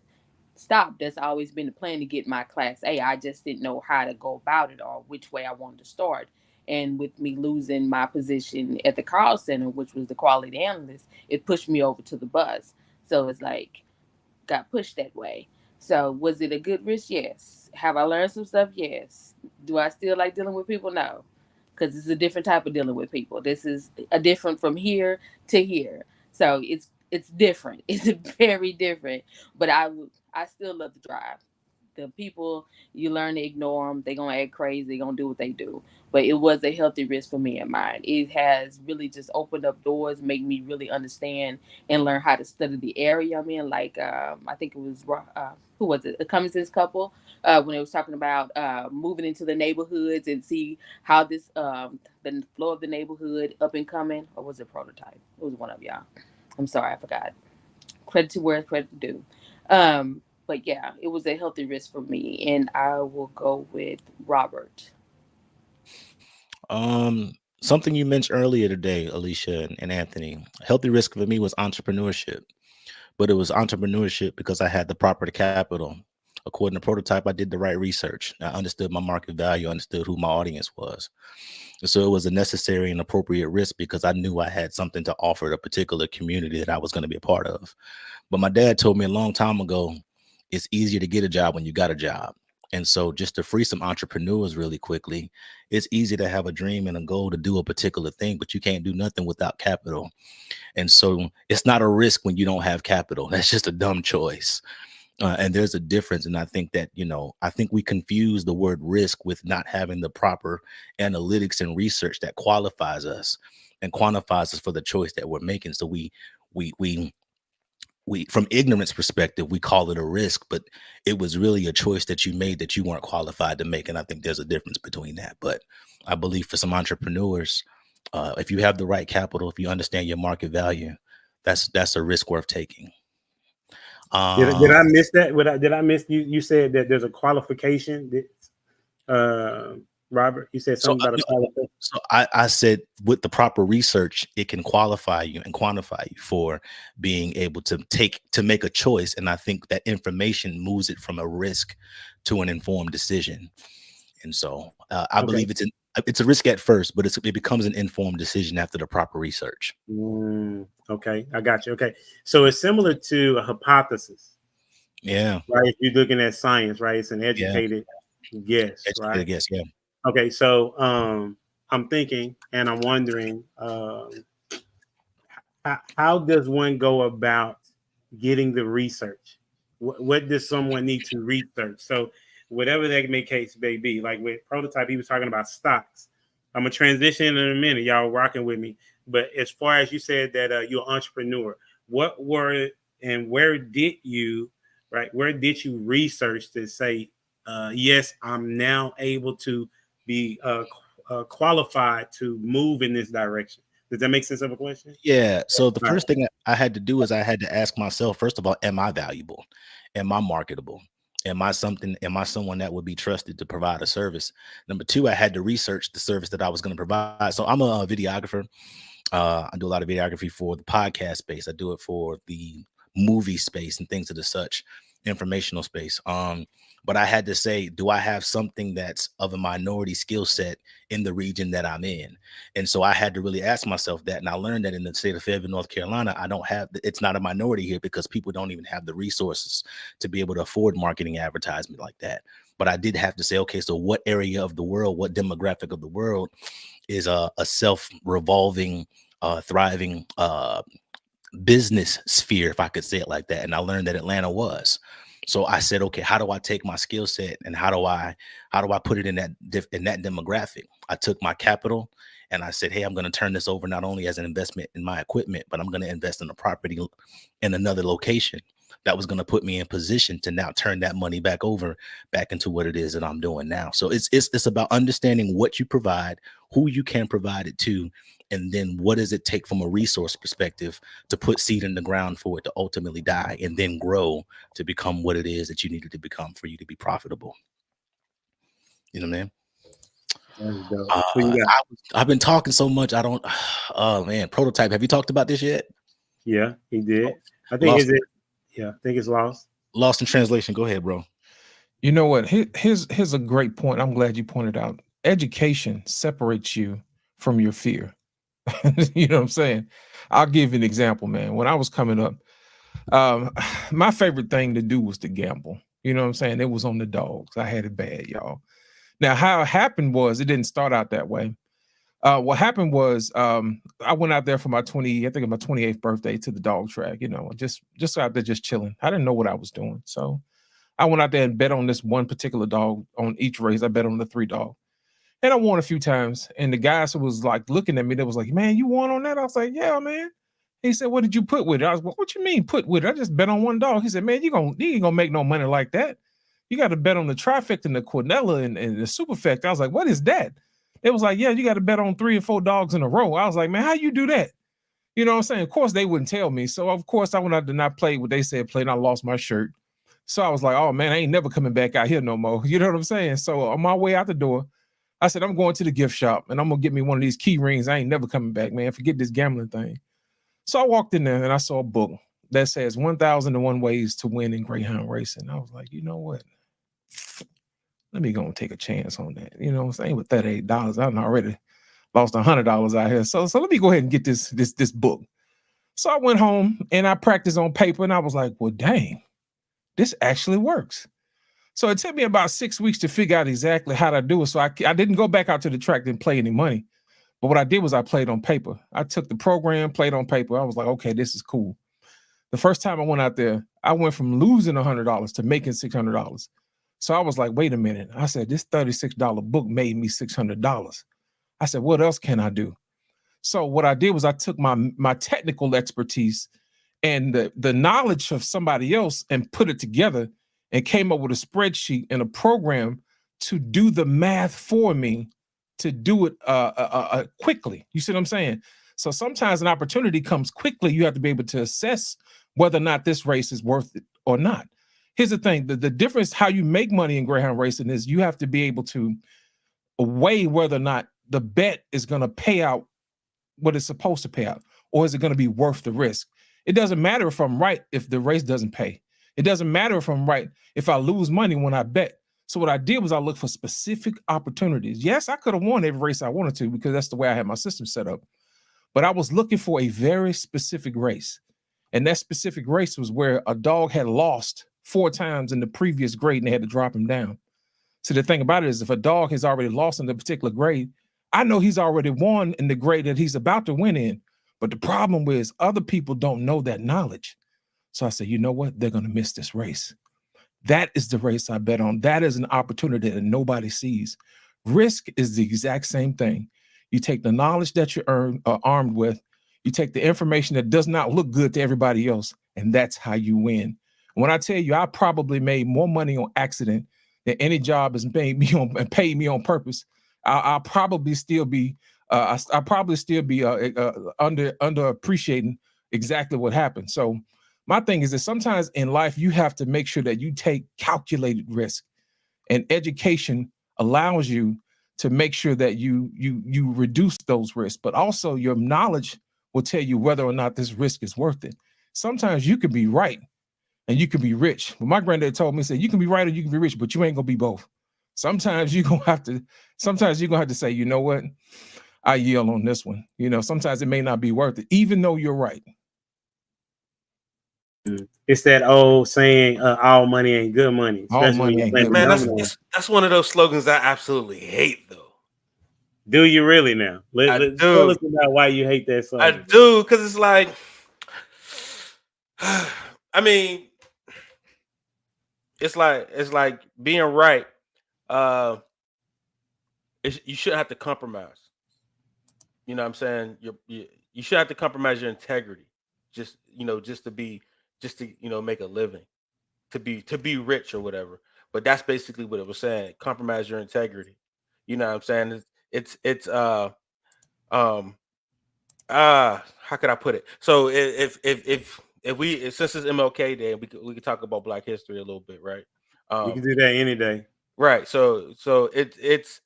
S8: stopped. That's always been the plan, to get my Class A. I just didn't know how to go about it or which way I wanted to start. And with me losing my position at the call center, which was the quality analyst, it pushed me over to the bus. So it's like, got pushed that way. So was it a good risk? Yes. Have I learned some stuff? Yes. Do I still like dealing with people? No. Because it's a different type of dealing with people. This is a different from here to here. So it's different. It's very different. But I still love to drive. The people, you learn to ignore them. They're going to act crazy. They're going to do what they do. But it was a healthy risk for me and mine. It has really just opened up doors, make me really understand and learn how to study the area I'm in. Like, I think it was, who was it? A Cummins couple, when it was talking about moving into the neighborhoods and see how this, the flow of the neighborhood up and coming. Or was it Prototype? It was one of y'all. I'm sorry, I forgot. Credit to where credit due. But yeah, it was a healthy risk for me, and I will go with Robert.
S9: Something you mentioned earlier today, Alicia and Anthony. Healthy risk for me was entrepreneurship, but it was entrepreneurship because I had the proper capital. According to Prototype, I did the right research. I understood my market value, understood who my audience was. And so it was a necessary and appropriate risk because I knew I had something to offer the particular community that I was going to be a part of. But my dad told me a long time ago, it's easier to get a job when you got a job. And so just to free some entrepreneurs really quickly, it's easy to have a dream and a goal to do a particular thing, but you can't do nothing without capital. And so it's not a risk when you don't have capital. That's just a dumb choice. And there's a difference. And I think that, I think we confuse the word risk with not having the proper analytics and research that qualifies us and quantifies us for the choice that we're making. So we from ignorance perspective, we call it a risk, but it was really a choice that you made that you weren't qualified to make. And I think there's a difference between that. But I believe for some entrepreneurs, if you have the right capital, if you understand your market value, that's a risk worth taking.
S5: Did I miss that? Did I miss you? You said that there's a qualification. Robert, you said something about a qualification.
S9: So I said with the proper research, it can qualify you and quantify you for being able to make a choice. And I think that information moves it from a risk to an informed decision. And so I believe it's a risk at first, but it becomes an informed decision after the proper research.
S5: Okay, I got you. Okay, so it's similar to a hypothesis.
S9: Yeah.
S5: Right. If you're looking at science, right? It's an educated guess, right?
S9: Educated guess, yeah.
S5: Okay, so I'm thinking and I'm wondering, how does one go about getting the research? What does someone need to research? So whatever that case may be, like with Prototype, he was talking about stocks. I'm gonna transition in a minute, y'all rocking with me. But as far as you said that you're an entrepreneur, what were and where did you research to say, yes, I'm now able to be qualified to move in this direction? Does that make sense of a question?
S9: Yeah. So the
S5: Right.
S9: first thing I had to do is I had to ask myself, first of all, am I valuable? Am I marketable? Am I someone that would be trusted to provide a service? Number two, I had to research the service that I was going to provide. So I'm a videographer. I do a lot of videography for the podcast space. I do it for the movie space and things of the such, informational space. But I had to say, do I have something that's of a minority skill set in the region that I'm in? And so I had to really ask myself that. And I learned that in the state of Fayetteville, North Carolina, it's not a minority here because people don't even have the resources to be able to afford marketing advertisement like that. But I did have to say, okay, so what area of the world, what demographic of the world is a self-revolving, thriving business sphere, if I could say it like that. And I learned that Atlanta was. So I said, okay, how do I take my skill set and how do I put it in that demographic? I took my capital and I said, hey, I'm going to turn this over not only as an investment in my equipment, but I'm going to invest in a property in another location that was going to put me in position to now turn that money back into what it is that I'm doing now. So it's about understanding what you provide, who you can provide it to, and then what does it take from a resource perspective to put seed in the ground for it to ultimately die and then grow to become what it is that you needed to become for you to be profitable. You know what I mean? I've been talking so much. I don't. Oh man, Prototype. Have you talked about this yet?
S5: Yeah, he did. I think I think it's lost.
S9: Lost in translation. Go ahead, bro.
S6: You know what? Here's a great point. I'm glad you pointed out. Education separates you from your fear. You know what I'm saying? I'll give you an example, man. When I was coming up, my favorite thing to do was to gamble. You know what I'm saying? It was on the dogs. I had it bad, y'all. Now, how it happened was it didn't start out that way. What happened was I went out there for my 28th birthday to the dog track, you know, just out there just chilling. I didn't know what I was doing. So I went out there and bet on this one particular dog on each race. I bet on the 3 dog. And I won a few times. And the guys who was like looking at me, they was like, man, you won on that? I was like, yeah, man. He said, what did you put with it? I was like, what you mean put with it? I just bet on one dog. He said, man, you ain't gonna make no money like that. You got to bet on the trifecta and the Quinella and the superfecta. I was like, what is that? It was like, yeah, you got to bet on 3 or 4 dogs in a row. I was like, man, how you do that? You know what I'm saying? Of course, they wouldn't tell me. So, of course, I went out and I played what they said play, and I lost my shirt. So I was like, oh, man, I ain't never coming back out here no more. You know what I'm saying? So on my way out the door, I said, I'm going to the gift shop, and I'm going to get me one of these key rings. I ain't never coming back, man. Forget this gambling thing. So I walked in there, and I saw a book that says 1,001 ways to win in greyhound racing. I was like, you know what? Let me go and take a chance on that. You know what I'm saying? With that $8, I've already lost $100 out here. So let me go ahead and get this book. So I went home and I practiced on paper, and I was like, well, dang, this actually works. So it took me about 6 weeks to figure out exactly how to do it. So I didn't go back out to the track, didn't play any money. But what I did was I played on paper. I took the program, played on paper. I was like, okay, this is cool. The first time I went out there, I went from losing $100 to making $600. So I was like, wait a minute. I said, this $36 book made me $600. I said, what else can I do? So what I did was I took my technical expertise and the knowledge of somebody else and put it together and came up with a spreadsheet and a program to do the math for me, to do it quickly. You see what I'm saying? So sometimes an opportunity comes quickly. You have to be able to assess whether or not this race is worth it or not. Here's the thing, the difference how you make money in greyhound racing is you have to be able to weigh whether or not the bet is going to pay out what it's supposed to pay out, or is it going to be worth the risk? It doesn't matter if I'm right if the race doesn't pay. It doesn't matter if I'm right if I lose money when I bet. So what I did was I looked for specific opportunities. Yes, I could have won every race I wanted to because that's the way I had my system set up. But I was looking for a very specific race. And that specific race was where a dog had lost 4 times in the previous grade and they had to drop him down. So the thing about it is if a dog has already lost in a particular grade, I know he's already won in the grade that he's about to win in. But the problem is other people don't know that knowledge. So I said, you know what? They're going to miss this race. That is the race I bet on. That is an opportunity that nobody sees. Risk is the exact same thing. You take the knowledge that you armed with, you take the information that does not look good to everybody else, and that's how you win. When I tell you, I probably made more money on accident than any job has paid me on purpose. I'll probably still be I probably still be underappreciating exactly what happened. So my thing is that sometimes in life you have to make sure that you take calculated risk, and education allows you to make sure that you reduce those risks, but also your knowledge will tell you whether or not this risk is worth it. Sometimes you can be right and you can be rich. But my granddad told me, he said, you can be right or you can be rich, but you ain't gonna be both. Sometimes you're gonna have to say, you know what? I yield on this one. You know, sometimes it may not be worth it, even though you're right.
S5: It's that old saying, all money ain't good money.
S6: All money ain't good
S7: Man,
S6: money.
S7: that's one of those slogans I absolutely hate, though.
S5: Do you really now?
S7: I
S5: Let's
S7: do.
S5: tell us about why you hate that
S7: I
S5: slogan.
S7: do, because it's like, I mean, it's like being right. You shouldn't have to compromise. You know what I'm saying? You should have to compromise your integrity, just to make a living, to be rich or whatever. But that's basically what it was saying. Compromise your integrity. You know what I'm saying? How could I put it? So if since it's MLK Day, we could talk about Black history a little bit, right?
S5: We can do that any day.
S7: Right. So it's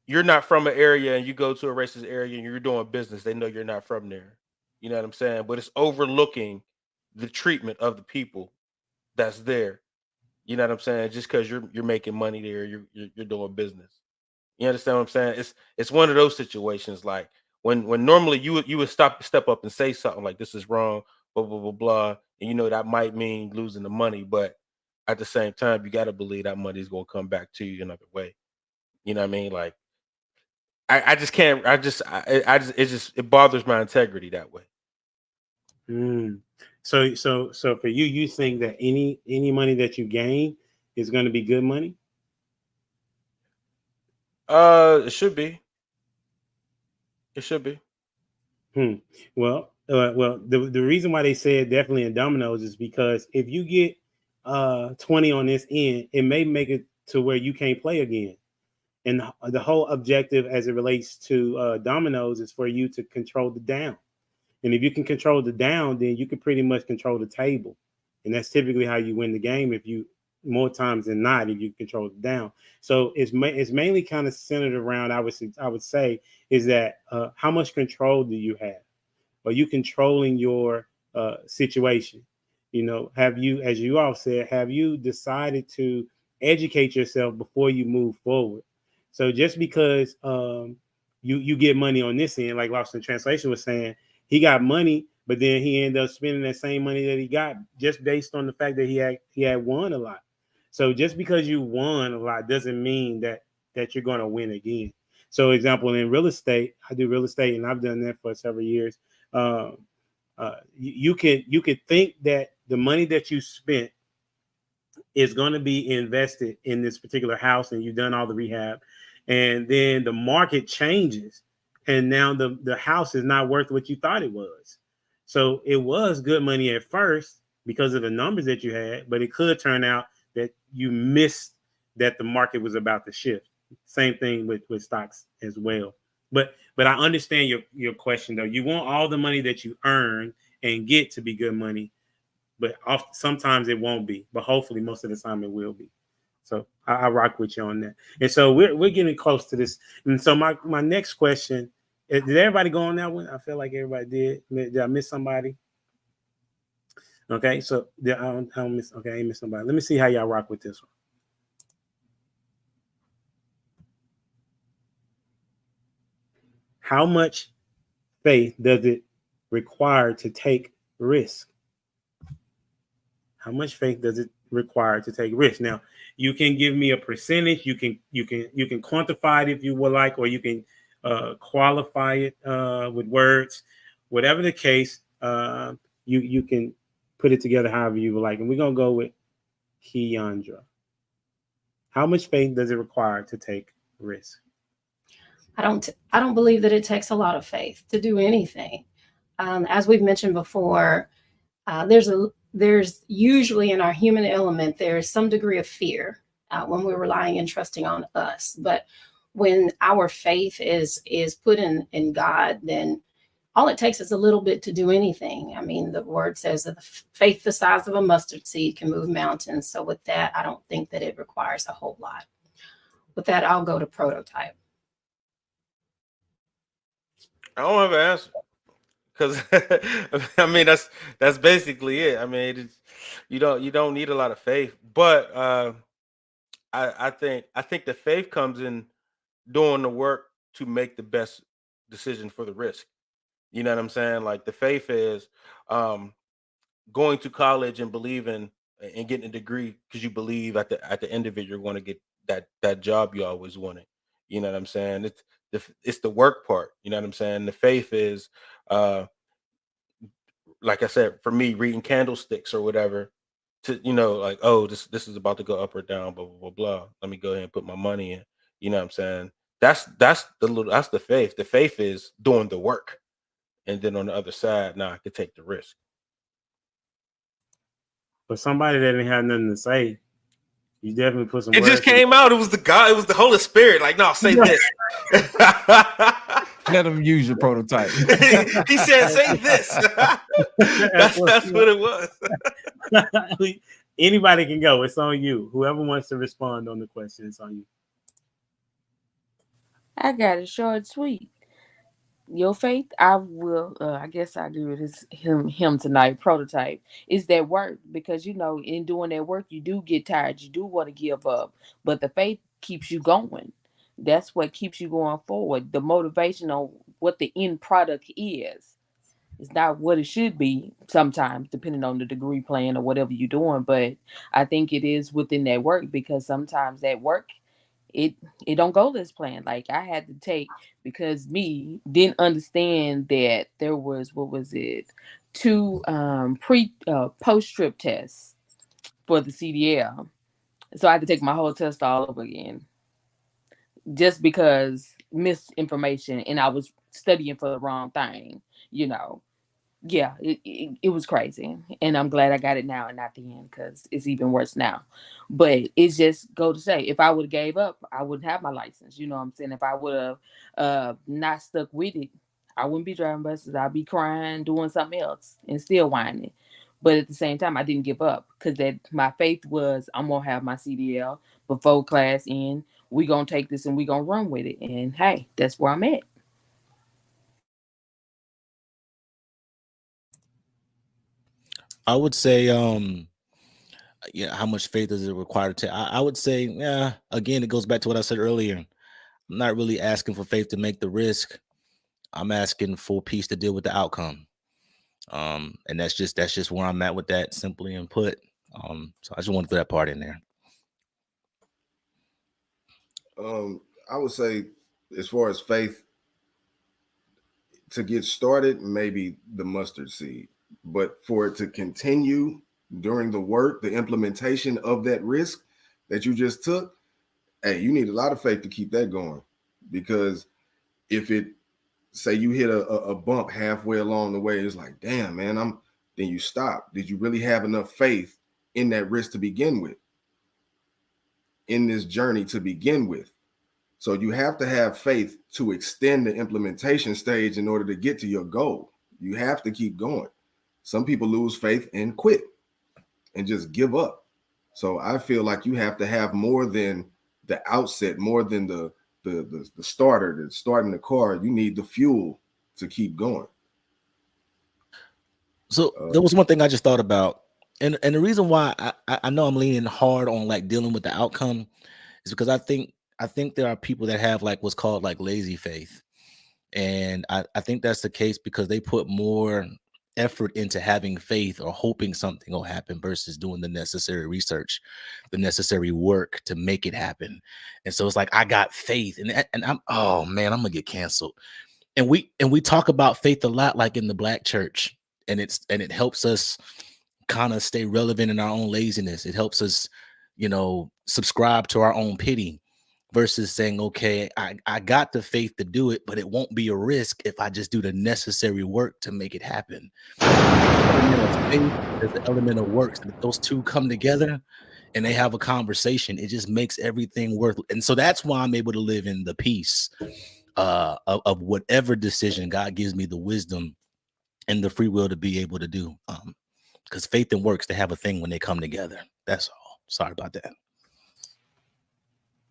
S7: you're not from an area and you go to a racist area and you're doing business, they know you're not from there. You know what I'm saying? But it's overlooking the treatment of the people that's there. You know what I'm saying? Just because you're making money there, you're doing business. You understand what I'm saying? It's one of those situations like when normally you would step up and say something like this is wrong, blah blah blah blah, and you know that might mean losing the money, but at the same time you got to believe that money is going to come back to you another way. You know what I mean? Like I just can't. It bothers my integrity that way.
S5: So for you think that any money that you gain is going to be good money?
S7: It should be. It should be.
S5: Well, the reason why they said definitely in Domino's is because if you get 20 on this end, it may make it to where you can't play again. And the whole objective as it relates to Domino's is for you to control the down. And if you can control the down, then you can pretty much control the table. And that's typically how you win the game if you more times than not, if you control it down. So it's mainly kind of centered around, I would say, is that how much control do you have? Are you controlling your situation? You know, have you, as you all said, have you decided to educate yourself before you move forward? So just because you get money on this end, like Lost in Translation was saying, he got money, but then he ended up spending that same money that he got just based on the fact that he had won a lot. So just because you won a lot doesn't mean that you're going to win again. So example, in real estate, I do real estate and I've done that for several years. You could think that the money that you spent is going to be invested in this particular house and you've done all the rehab, and then the market changes and now the house is not worth what you thought it was. So it was good money at first because of the numbers that you had, but it could turn out that you missed that the market was about to shift. Same thing with stocks as well. But I understand your question though. You want all the money that you earn and get to be good money, but sometimes it won't be. But hopefully most of the time it will be. So I rock with you on that. And so we're getting close to this. And so my next question, did everybody go on that one? I feel like everybody did. Did I miss somebody? Okay, so I don't miss. Okay, I ain't miss somebody. Let me see how y'all rock with this one. How much faith does it require to take risk? How much faith does it require to take risk? Now, you can give me a percentage. You can quantify it if you would like, or you can qualify it with words. Whatever the case, you can put it together however you would like. And we're gonna go with Keandra. How much faith does it require to take risk?
S11: I don't believe that it takes a lot of faith to do anything. As we've mentioned before, there's usually in our human element, there's some degree of fear when we're relying and trusting on us. But when our faith is put in God, then all it takes is a little bit to do anything. I mean, the word says that the faith the size of a mustard seed can move mountains. So with that, I don't think that it requires a whole lot. With that, I'll go to prototype.
S7: I don't have an answer because I mean that's basically it. I mean, you don't need a lot of faith, but I think the faith comes in doing the work to make the best decision for the risk. You know what I'm saying? Like the faith is going to college and believing and getting a degree because you believe at the end of it you're going to get that job you always wanted. You know what I'm saying? It's the work part. You know what I'm saying? The faith is like I said, for me, reading candlesticks or whatever to, like, oh, this is about to go up or down, blah, blah, blah, blah. Let me go ahead and put my money in. You know what I'm saying? That's the faith. The faith is doing the work. And then on the other side, now I could take the risk.
S5: For somebody that didn't have nothing to say, you definitely put some.
S7: It just came out. It was the God. It was the Holy Spirit. Like, no, say this.
S6: Let him use your prototype.
S7: He said, say this. that's what it was.
S5: Anybody can go. It's on you. Whoever wants to respond on the question, it's on you.
S8: I got it short and sweet. Your faith, I will. I guess I agree with him tonight. Prototype is that work, because in doing that work, you do get tired. You do want to give up, but the faith keeps you going. That's what keeps you going forward. The motivation on what the end product is. It's not what it should be sometimes, depending on the degree plan or whatever you're doing. But I think it is within that work, because sometimes that work, it don't go as planned. Like I had to take, because me didn't understand that there was, what was it, 2 post trip tests for the CDL. So I had to take my whole test all over again, just because misinformation, and I was studying for the wrong thing. Yeah, it was crazy, and I'm glad I got it now and not the end, because it's even worse now. But it's just go to say, if I would have gave up, I wouldn't have my license. You know what I'm saying? If I would have not stuck with it, I wouldn't be driving buses. I'd be crying, doing something else, and still whining. But at the same time, I didn't give up, because my faith was, I'm gonna have my CDL before class end. We gonna take this and we gonna run with it. And hey, that's where I'm at.
S9: I would say, how much faith is it required to? I would say, yeah. Again, it goes back to what I said earlier. I'm not really asking for faith to make the risk. I'm asking for peace to deal with the outcome. And that's just where I'm at with that, simply and put. So I just want to put that part in there.
S1: I would say, as far as faith, to get started, maybe the mustard seed. But for it to continue during the work, the implementation of that risk that you just took, hey, you need a lot of faith to keep that going. Because if it, say you hit a bump halfway along the way, it's like, damn, man, then you stop. Did you really have enough faith in that risk to begin with? In this journey to begin with? So you have to have faith to extend the implementation stage in order to get to your goal. You have to keep going. Some people lose faith and quit and just give up. So I feel like you have to have more than the outset, more than the starter, the starting the car. You need the fuel to keep going.
S9: So there was one thing I just thought about, and the reason why I know I'm leaning hard on like dealing with the outcome is because I think there are people that have like what's called like lazy faith, and I think that's the case because they put more effort into having faith or hoping something will happen versus doing the necessary research, the necessary work to make it happen. And so it's like, I got faith and I'm, oh man, I'm gonna get canceled. And we talk about faith a lot, like in the Black church, and it helps us kind of stay relevant in our own laziness. It helps us, subscribe to our own pity versus saying, okay, I got the faith to do it, but it won't be a risk if I just do the necessary work to make it happen. There's the element of works, and if those two come together, and they have a conversation, it just makes everything worth. And so that's why I'm able to live in the peace of whatever decision God gives me the wisdom and the free will to be able to do. Because faith and works, they have a thing when they come together. That's all. Sorry about that.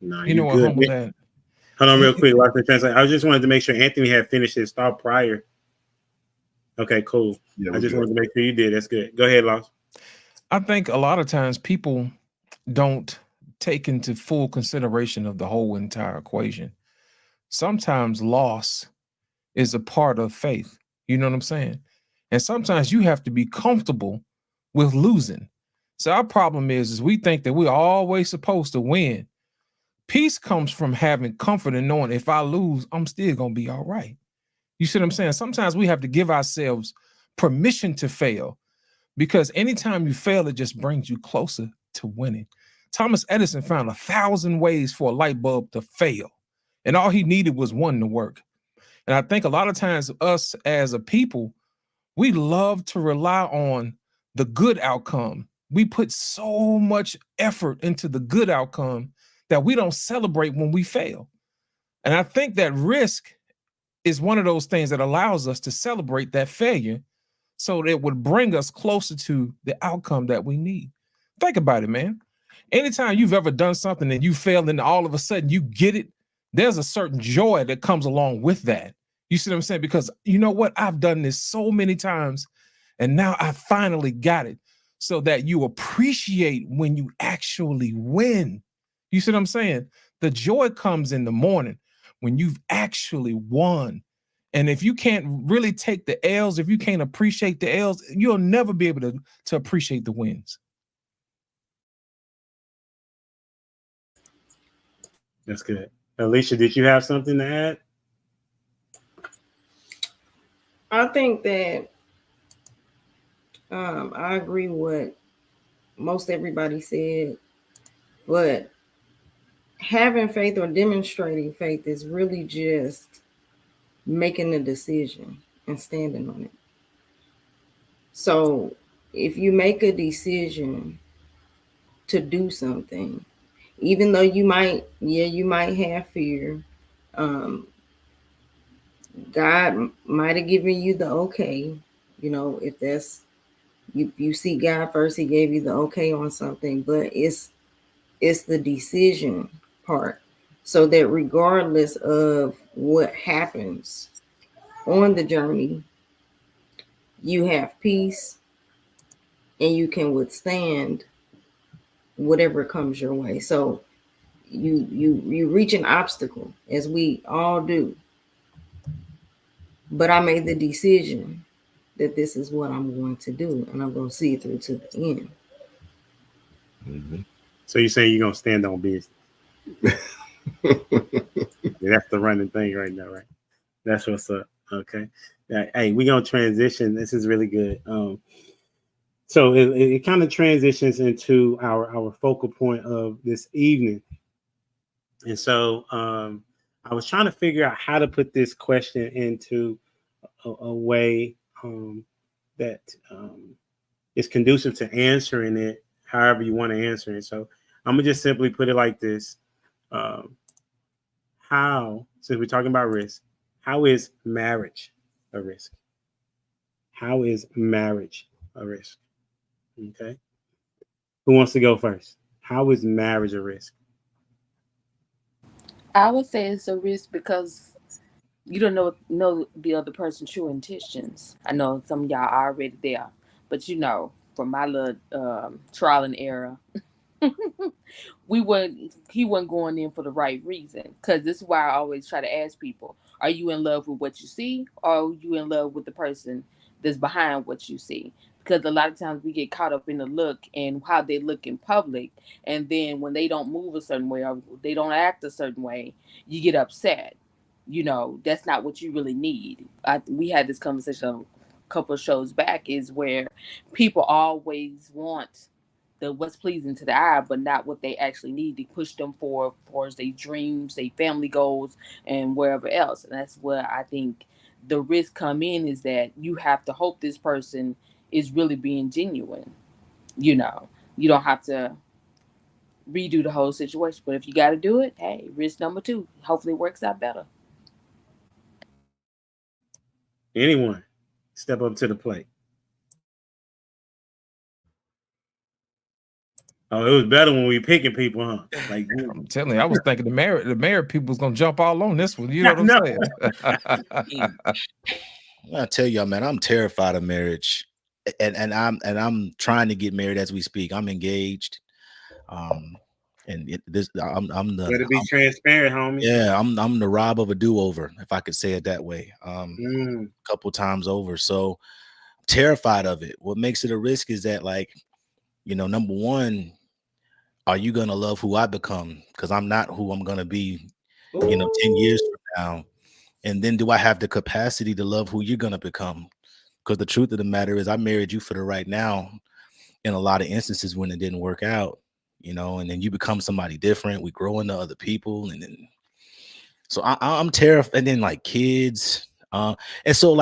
S5: No,
S6: You know what, humble dad?
S5: Hold on real quick. While I translate. I just wanted to make sure Anthony had finished his thought prior. Okay, cool.
S1: Yeah,
S5: I just wanted to make sure you did. That's good. Go ahead, Loss.
S6: I think a lot of times people don't take into full consideration of the whole entire equation. Sometimes loss is a part of faith. You know what I'm saying? And sometimes you have to be comfortable with losing. So our problem is we think that we're always supposed to win. Peace comes from having comfort and knowing if I lose, I'm still going to be all right. You see what I'm saying? Sometimes we have to give ourselves permission to fail, because anytime you fail, it just brings you closer to winning. Thomas Edison found 1,000 ways for a light bulb to fail, and all he needed was one to work. And I think a lot of times us as a people, we love to rely on the good outcome. We put so much effort into the good outcome that we don't celebrate when we fail. And I think that risk is one of those things that allows us to celebrate that failure, so that it would bring us closer to the outcome that we need. Think about it, man. Anytime you've ever done something and you failed and all of a sudden you get it, there's a certain joy that comes along with that. You see what I'm saying? Because you know what? I've done this so many times and now I finally got it, so that you appreciate when you actually win. You see what I'm saying? The joy comes in the morning when you've actually won. And if you can't really take the L's, if you can't appreciate the L's, you'll never be able to appreciate the wins.
S5: That's good. Alicia, did you have something to add?
S10: I think that I agree with most everybody said, but having faith or demonstrating faith is really just making a decision and standing on it. So if you make a decision to do something, even though you might have fear, God might have given you the okay. You know, if that's you see God first, he gave you the okay on something, but it's the decision part. So that regardless of what happens on the journey, you have peace and you can withstand whatever comes your way. So you reach an obstacle, as we all do. But I made the decision that this is what I'm going to do, and I'm going to see it through to the end.
S1: Mm-hmm.
S5: So you say you're gonna stand on business? That's the running thing right now, right? That's what's up. Okay. Hey, we're gonna transition. This is really good. So it kind of transitions into our focal point of this evening. And so I was trying to figure out how to put this question into a way that is conducive to answering it however you want to answer it. So I'm gonna just simply put it like this. How, since we're talking about risk, how is marriage a risk? How is marriage a risk? Okay. Who wants to go first? How is marriage a risk?
S8: I would say it's a risk because you don't know the other person's true intentions. I know some of y'all are already there, but you know, from my little trial and error, he wasn't going in for the right reason. Because this is why I always try to ask people: are you in love with what you see, or are you in love with the person that's behind what you see? Because a lot of times we get caught up in the look and how they look in public, and then when they don't move a certain way or they don't act a certain way, you get upset. You know, that's not what you really need. We had this conversation a couple of shows back, is where people always want the what's pleasing to the eye, but not what they actually need to push them for their dreams, their family goals, and wherever else. And that's where I think the risk come in, is that you have to hope this person is really being genuine. You know, you don't have to redo the whole situation. But if you got to do it, hey, risk number 2. Hopefully, it works out better.
S5: Anyone step up to the plate. Oh, it was better when we picking people, huh? Like
S6: I'm telling you, I was thinking the married people was gonna jump all on this one. You know what I'm saying?
S9: I tell y'all, man, I'm terrified of marriage, and I'm trying to get married as we speak. I'm engaged, I'm the
S5: better be transparent, homie.
S9: Yeah, I'm the Rob of a do-over, if I could say it that way. A couple times over. So I'm terrified of it. What makes it a risk is that, like, number one, are you gonna love who I become? Because I'm not who I'm gonna be, 10 years from now. And then do I have the capacity to love who you're gonna become? Because the truth of the matter is I married you for the right now in a lot of instances when it didn't work out, and then you become somebody different. We grow into other people, and then so I'm terrified. And then like kids, and so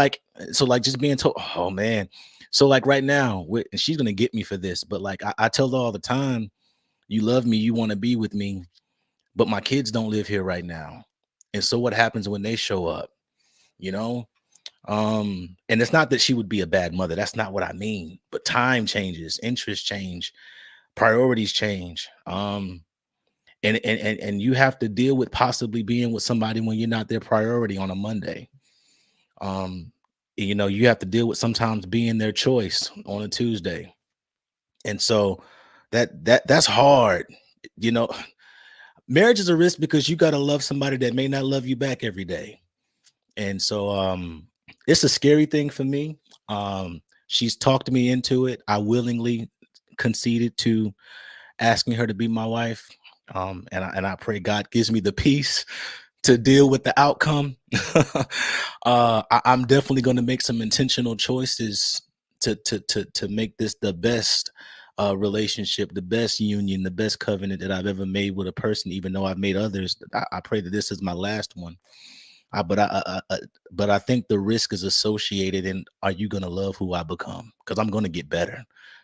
S9: just being told, oh man. So like right now, and she's gonna get me for this, but like I tell her all the time, you love me, you want to be with me, but my kids don't live here right now. And so what happens when they show up? And it's not that she would be a bad mother. That's not what I mean. But time changes, interests change, priorities change. And you have to deal with possibly being with somebody when you're not their priority on a Monday. You have to deal with sometimes being their choice on a Tuesday. And so that's hard. Marriage is a risk because you got to love somebody that may not love you back every day. And so it's a scary thing for me. She's talked me into it. I willingly conceded to asking her to be my wife. And I pray God gives me the peace to deal with the outcome. I'm definitely going to make some intentional choices to make this the best relationship, the best union, the best covenant that I've ever made with a person, even though I've made others. I pray that this is my last one. But I think the risk is associated in, are you going to love who I become? Because I'm going to get better.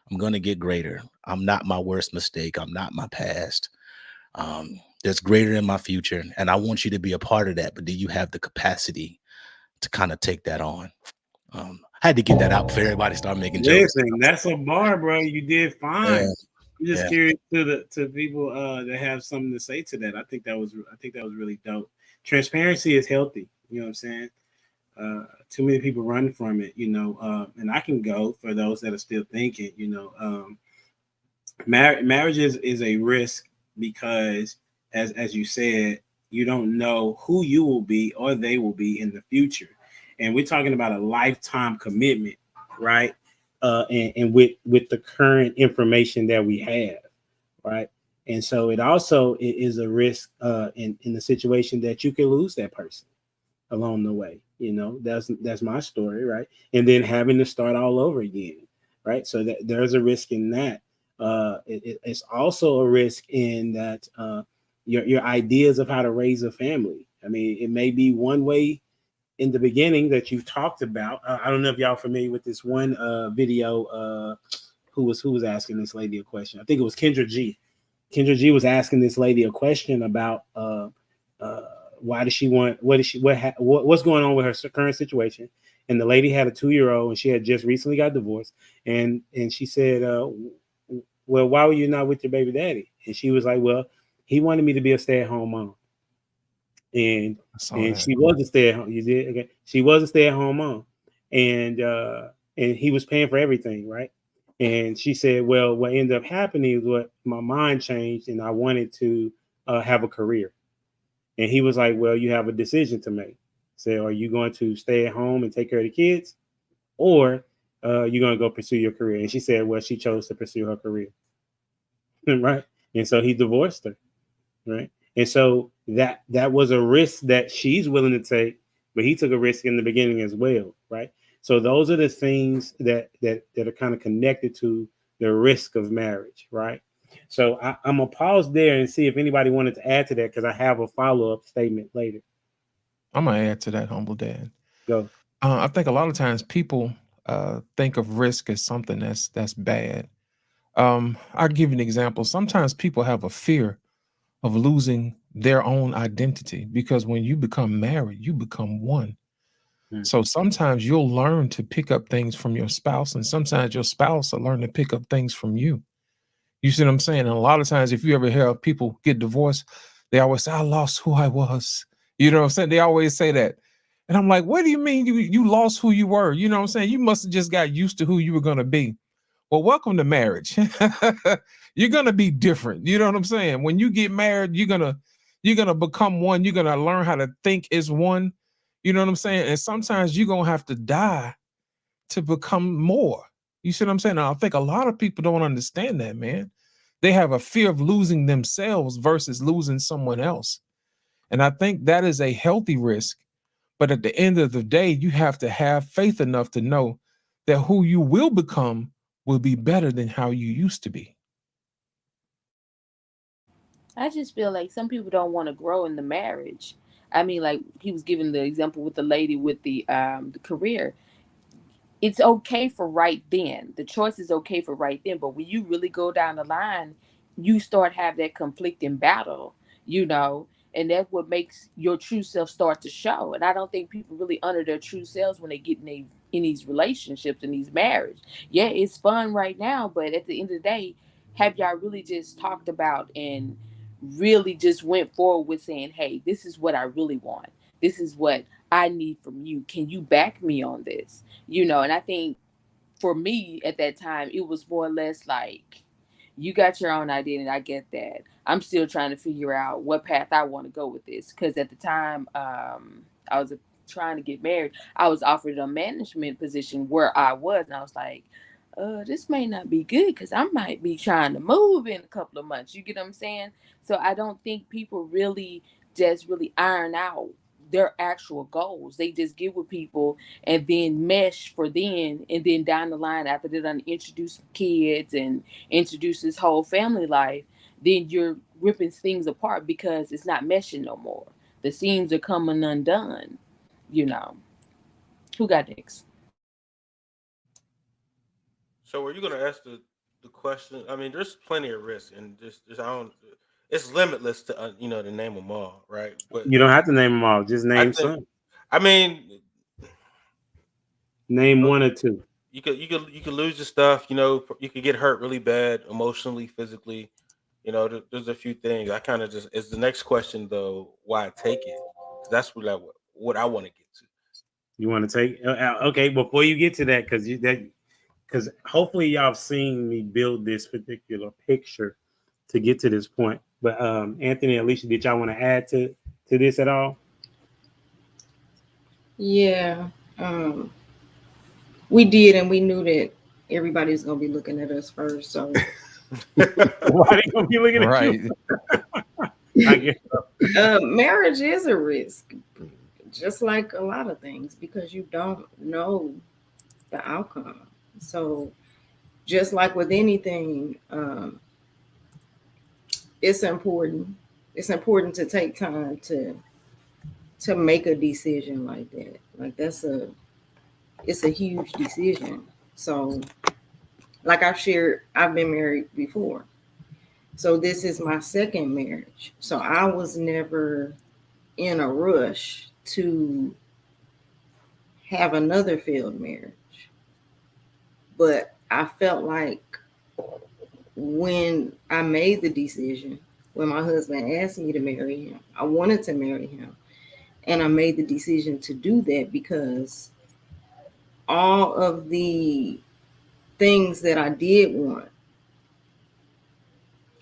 S9: I'm going to get greater. I'm not my worst mistake. I'm not my past. There's greater in my future. And I want you to be a part of that. But do you have the capacity to kind of take that on? I had to get that out before everybody started making jokes.
S5: Listen, that's a bar, bro. You did fine.
S9: Yeah.
S5: I'm just curious to people that have something to say to that. I think that was really dope. Transparency is healthy. You know what I'm saying? Too many people run from it, and I can go for those that are still thinking, marriage is a risk because as you said, you don't know who you will be or they will be in the future. And we're talking about a lifetime commitment, right? And with the current information that we have, right? And so it also is a risk in the situation that you can lose that person along the way. That's my story, right? And then having to start all over again, right? So that there's a risk in that. It's also a risk in that your ideas of how to raise a family. I mean, it may be one way in the beginning that you talked about. I don't know if y'all familiar with this one video. Who was asking this lady a question? I think it was Kendra G. Kendra G was asking this lady a question about why does she want, what's going on with her current situation. And the lady had a 2-year-old and she had just recently got divorced. And she said, well, why were you not with your baby daddy? And she was like, well, he wanted me to be a stay-at-home mom. And she was a stay-at-home. You did? Okay. She was a stay-at-home mom. And he was paying for everything, right? And she said, well, what ended up happening is what my mind changed and I wanted to have a career. And he was like, well, you have a decision to make. So are you going to stay at home and take care of the kids, or you're going to go pursue your career? And she said, well, she chose to pursue her career. Right. And so he divorced her. Right. And so that was a risk that she's willing to take, but he took a risk in the beginning as well. Right. So those are the things that are kind of connected to the risk of marriage. Right. So I'm going to pause there and see if anybody wanted to add to that, because I have a follow-up statement later.
S6: I'm going to add to that, Humble Dad.
S5: Go.
S6: I think a lot of times people think of risk as something that's bad, I'll give you an example. Sometimes people have a fear of losing their own identity because when you become married, you become one. So sometimes you'll learn to pick up things from your spouse, and sometimes your spouse will learn to pick up things from you. You see what I'm saying? And a lot of times, if you ever hear people get divorced, they always say, I lost who I was. You know what I'm saying? They always say that. And I'm like, what do you mean you lost who you were? You know what I'm saying? You must have just got used to who you were going to be. Well, welcome to marriage. You're going to be different. You know what I'm saying? When you get married, you're going to become one. You're going to learn how to think as one. You know what I'm saying? And sometimes you're going to have to die to become more. You see what I'm saying? Now, I think a lot of people don't understand that, man. They have a fear of losing themselves versus losing someone else. And I think that is a healthy risk. But at the end of the day, you have to have faith enough to know that who you will become will be better than how you used to be.
S8: I just feel like some people don't want to grow in the marriage. I mean, like he was giving the example with the lady with the career. It's okay for right then. The choice is okay for right then. But when you really go down the line, you start have that conflicting battle, you know, and that's what makes your true self start to show. And I don't think people really honor their true selves when they get in these relationships, in these marriage. Yeah, it's fun right now, but at the end of the day, have y'all really just talked about and really just went forward with saying, hey, this is what I really want. This is what I need from you. Can you back me on this? You know, and I think for me at that time, it was more or less like, you got your own identity. I get that. I'm still trying to figure out what path I want to go with this. Because at the time, I was trying to get married. I was offered a management position where I was. And I was like, this may not be good because I might be trying to move in a couple of months. You get what I'm saying? So I don't think people really just really iron out their actual goals. They just get with people and then mesh for then, and then down the line after they done introduce kids and introduce this whole family life, then you're ripping things apart because it's not meshing no more. The seams are coming undone. You know. Who got next?
S7: So were you gonna ask the question? I mean, there's plenty of risk, and just I don't. It's limitless to to name them all, right? But
S5: You don't have to name them all. Just
S7: I
S5: name
S7: think,
S5: some.
S7: I mean,
S5: Name one or two.
S7: you could lose your stuff. You could get hurt really bad, emotionally, physically. There's a few things. I kind of just is the next question though. Why take it? 'Cause that's what I want to get to.
S5: You want to take? Okay, before you get to that, because hopefully y'all have seen me build this particular picture to get to this point. But Anthony, Alicia, did y'all want to add to this at all?
S10: Yeah, we did, and we knew that everybody was gonna be looking at us first. So
S5: why they gonna be looking at
S6: Right.
S5: you? I guess so.
S10: marriage is a risk, just like a lot of things, because you don't know the outcome. So just like with anything, it's important. It's important to take time to make a decision like that. Like it's a huge decision. So like I've shared, I've been married before. So this is my second marriage. So I was never in a rush to have another failed marriage. But I felt like when I made the decision, when my husband asked me to marry him, I wanted to marry him. And I made the decision to do that because all of the things that I did want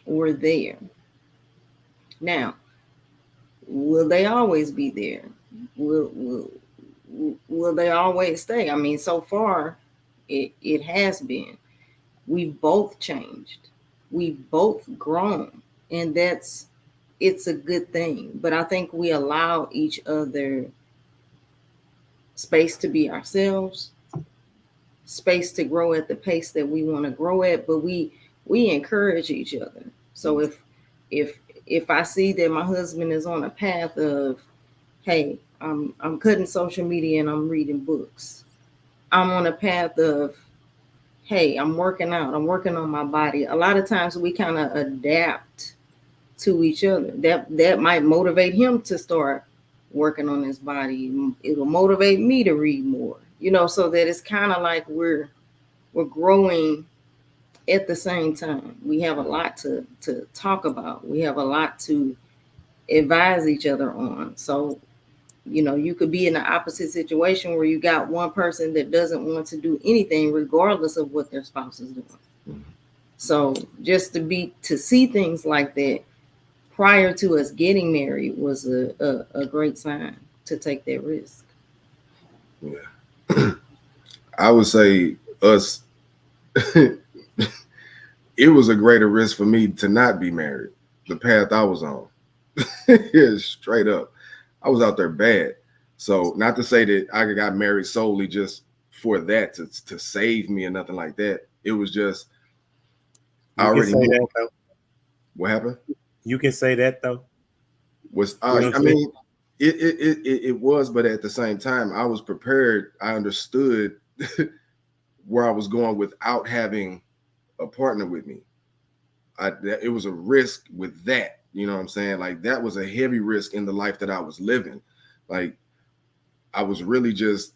S10: were there. Now, will they always be there? Will they always stay? I mean, so far it has been. We've both changed. We've both grown, and it's a good thing. But I think we allow each other space to be ourselves, space to grow at the pace that we want to grow at, but we encourage each other. So if I see that my husband is on a path of, hey, I'm cutting social media and I'm reading books. I'm on a path of, hey, I'm working out, I'm working on my body. A lot of times we kind of adapt to each other. That might motivate him to start working on his body. It'll motivate me to read more, so that it's kind of like we're growing at the same time. We have a lot to talk about. We have a lot to advise each other on. So, you could be in the opposite situation where you got one person that doesn't want to do anything regardless of what their spouse is doing. So just to see things like that prior to us getting married was a great sign to take that risk.
S1: Yeah. I would say us, it was a greater risk for me to not be married, the path I was on. Yeah, straight up. I was out there bad. So not to say that I got married solely just for that, to save me or nothing like that. It was just, I already knew.
S5: That, though.
S1: What happened?
S5: You can say that though.
S1: I mean, it was, but at the same time, I was prepared. I understood where I was going without having a partner with me. It was a risk with that. You know what I'm saying? Like, that was a heavy risk in the life that I was living. Like, I was really just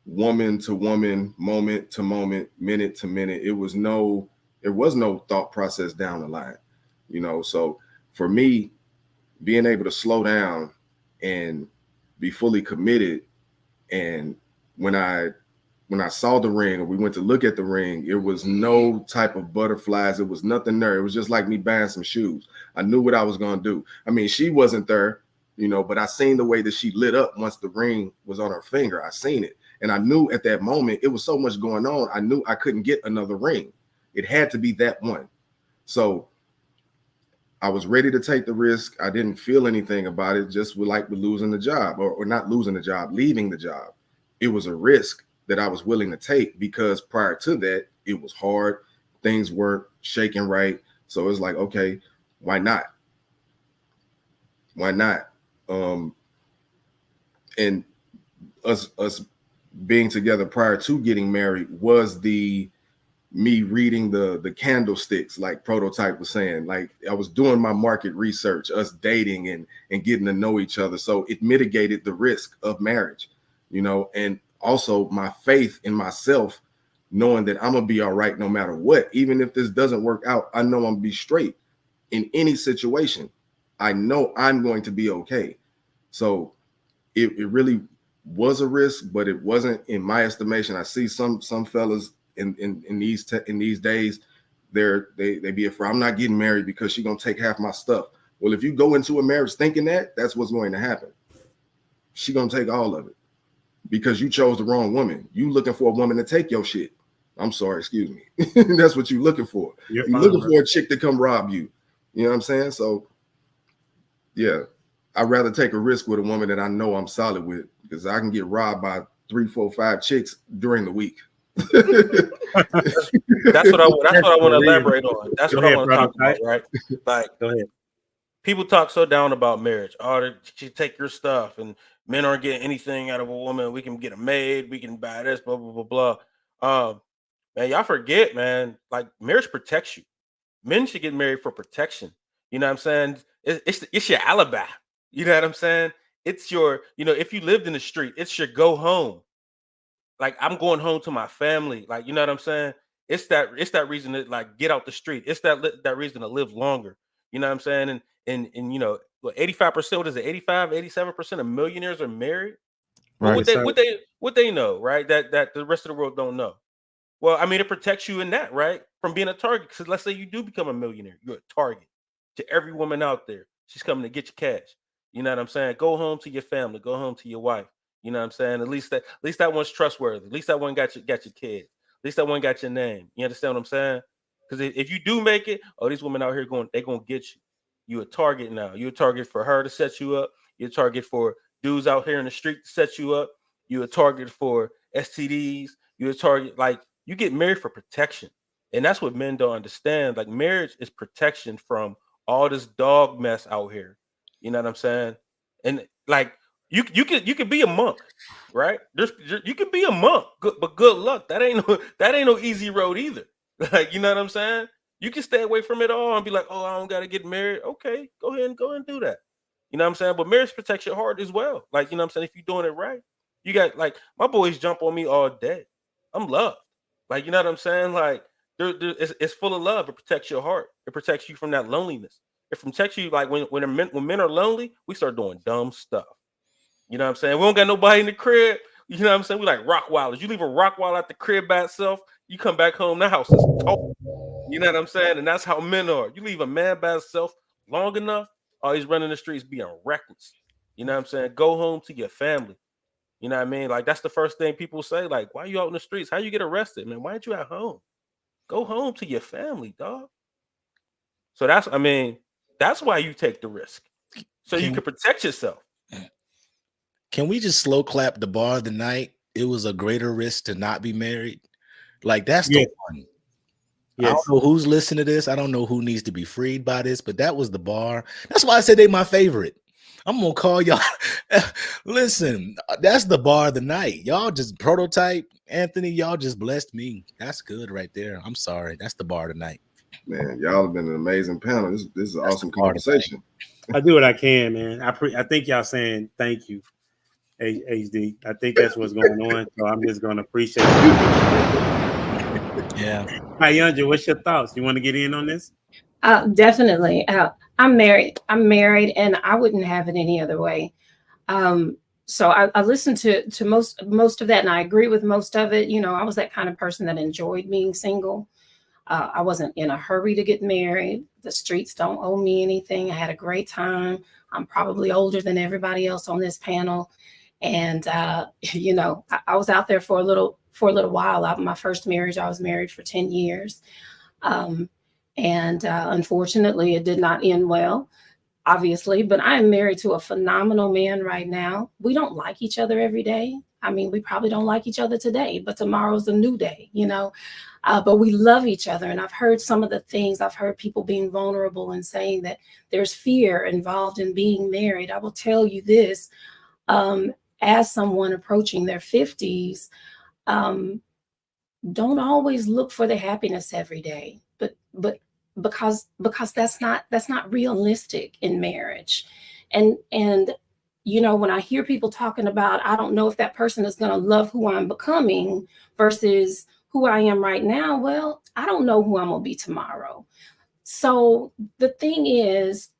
S1: woman to woman, moment to moment, minute to minute. There was no thought process down the line, So for me, being able to slow down and be fully committed, and when I saw the ring, or we went to look at the ring, it was no type of butterflies. It was nothing there. It was just like me buying some shoes. I knew what I was going to do. I mean, she wasn't there, but I seen the way that she lit up once the ring was on her finger. I seen it. And I knew at that moment, it was so much going on. I knew I couldn't get another ring. It had to be that one. So I was ready to take the risk. I didn't feel anything about it, just with losing the job, or not losing the job, leaving the job. It was a risk that I was willing to take, because prior to that, it was hard. Things weren't shaking right. So it's like, okay, why not? Why not? And us being together prior to getting married was me reading the candlesticks, like Prototype was saying. Like, I was doing my market research, us dating and getting to know each other. So it mitigated the risk of marriage, and also my faith in myself, knowing that I'm gonna be all right no matter what. Even if this doesn't work out, I know I'm gonna be straight in any situation. I know I'm going to be okay. So it really was a risk, but it wasn't, in my estimation. I see some fellas in these days, they be afraid, I'm not getting married because she's gonna take half my stuff. Well, if you go into a marriage thinking that's what's going to happen. She's gonna take all of it, because you chose the wrong woman. You looking for a woman to take your shit. I'm sorry, excuse me. That's what you're looking for. You're looking for a chick to come rob you. You know what I'm saying? So yeah, I'd rather take a risk with a woman that I know I'm solid with, because I can get robbed by 3, 4, 5 chicks during the week.
S7: That's what I want to elaborate on. That's what I want to talk about, right? Like,
S5: go ahead.
S7: People talk so down about marriage. Oh, she take your stuff, and men aren't getting anything out of a woman. We can get a maid. We can buy this, blah, blah, blah, blah. Man, y'all forget, man, like, marriage protects you. Men should get married for protection. You know what I'm saying? It's your alibi. You know what I'm saying? It's your, if you lived in the street, it's your go home. Like, I'm going home to my family. Like, you know what I'm saying? It's that reason to, like, get out the street. It's that reason to live longer. You know what I'm saying? And 85%, what is it? 85, 87% of millionaires are married. Right. What they know, right? That the rest of the world don't know. Well, I mean, it protects you in that, right? From being a target. Because let's say you do become a millionaire, you're a target to every woman out there. She's coming to get your cash. You know what I'm saying? Go home to your family. Go home to your wife. You know what I'm saying? At least that one's trustworthy. At least that one got your kids. At least that one got your name. You understand what I'm saying? Because if you do make it, these women out here they're gonna get you. You a target now. You're a target for her to set you up. You're a target for dudes out here in the street to set you up. You're a target for STDs. You're a target, like, you get married for protection. And that's what men don't understand. Like, marriage is protection from all this dog mess out here. You know what I'm saying? And, like, You can be a monk, right? You can be a monk, but good luck. That ain't no easy road either. Like, you know what I'm saying? You can stay away from it all and be like, oh, I don't gotta get married. Okay, go ahead and do that. You know what I'm saying? But marriage protects your heart as well. Like, you know what I'm saying? If you're doing it right, you got, like, my boys jump on me all day. I'm loved. Like, you know what I'm saying? Like, it's full of love. It protects your heart. It protects you from that loneliness. It protects you. Like, when men are lonely, we start doing dumb stuff. You know what I'm saying? We don't got nobody in the crib. You know what I'm saying? We like Rockwilders. You leave a Rockwild at the crib by itself, you come back home, the house is total. You know what I'm saying? And that's how men are. You leave a man by himself long enough, oh, he's running the streets being reckless. You know what I'm saying? Go home to your family. You know what I mean? Like, that's the first thing people say. Like, why are you out in the streets? How you get arrested, man? Why aren't you at home? Go home to your family, dog. So that's why you take the risk. So you can protect yourself.
S9: Can we just slow clap the bar of the night? It was a greater risk to not be married. Like, that's the one. Yes. I don't know who's listening to this. I don't know who needs to be freed by this, but that was the bar. That's why I said they my favorite. I'm gonna call y'all. Listen, that's the bar of the night. Y'all just prototype, Anthony. Y'all just blessed me. That's good right there. I'm sorry. That's the bar tonight.
S1: Man, y'all have been an amazing panel. This is an awesome conversation.
S5: I do what I can, man. I think y'all saying thank you, HD. I think that's what's going on. So I'm just gonna appreciate it.
S9: Yeah.
S5: Hi, Yanja, what's your thoughts? You want to get in on this?
S11: Definitely. I'm married, and I wouldn't have it any other way. So I listened to most of that, and I agree with most of it. You know, I was that kind of person that enjoyed being single. I wasn't in a hurry to get married. The streets don't owe me anything. I had a great time. I'm probably older than everybody else on this panel. And, you know, I was out there for a little while. My first marriage, I was married for 10 years. Unfortunately, it did not end well, obviously, but I am married to a phenomenal man right now. We don't like each other every day. I mean, we probably don't like each other today, but tomorrow's a new day, you know, but we love each other. And I've heard some of the things, I've heard people being vulnerable and saying that there's fear involved in being married. I will tell you this, as someone approaching their 50s, don't always look for the happiness every day, but because that's not realistic in marriage. And you know, when I hear people talking about, I don't know if that person is going to love who I'm becoming versus who I am right now. Well, I don't know who I'm going to be tomorrow. So the thing is,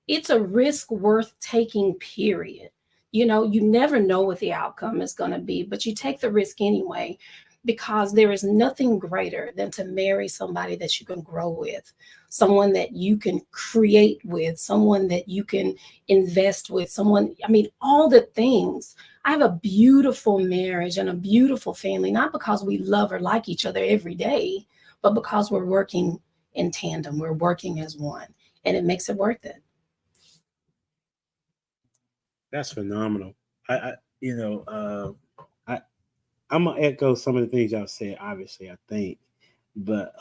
S11: it's a risk worth taking, period. You know, you never know what the outcome is going to be, but you take the risk anyway, because there is nothing greater than to marry somebody that you can grow with, someone that you can create with, someone that you can invest with, someone, I mean, all the things. I have a beautiful marriage and a beautiful family, not because we love or like each other every day, but because we're working in tandem, we're working as one, and it makes it worth it.
S5: That's phenomenal. I'm gonna echo some of the things y'all said, obviously, I think, but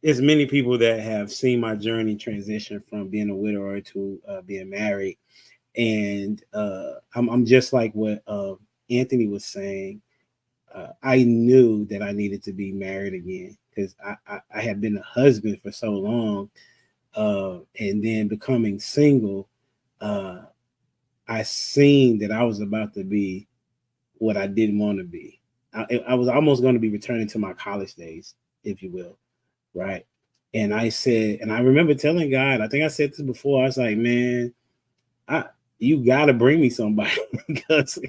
S5: there's many people that have seen my journey transition from being a widower to being married, and I'm just like what Anthony was saying. I knew that I needed to be married again because I had been a husband for so long, and then becoming single, I seen that I was about to be what I didn't want to be. I was almost going to be returning to my college days, if you will, right? And I said, and I remember telling God, I think I said this before, I was like, man, you got to bring me somebody because,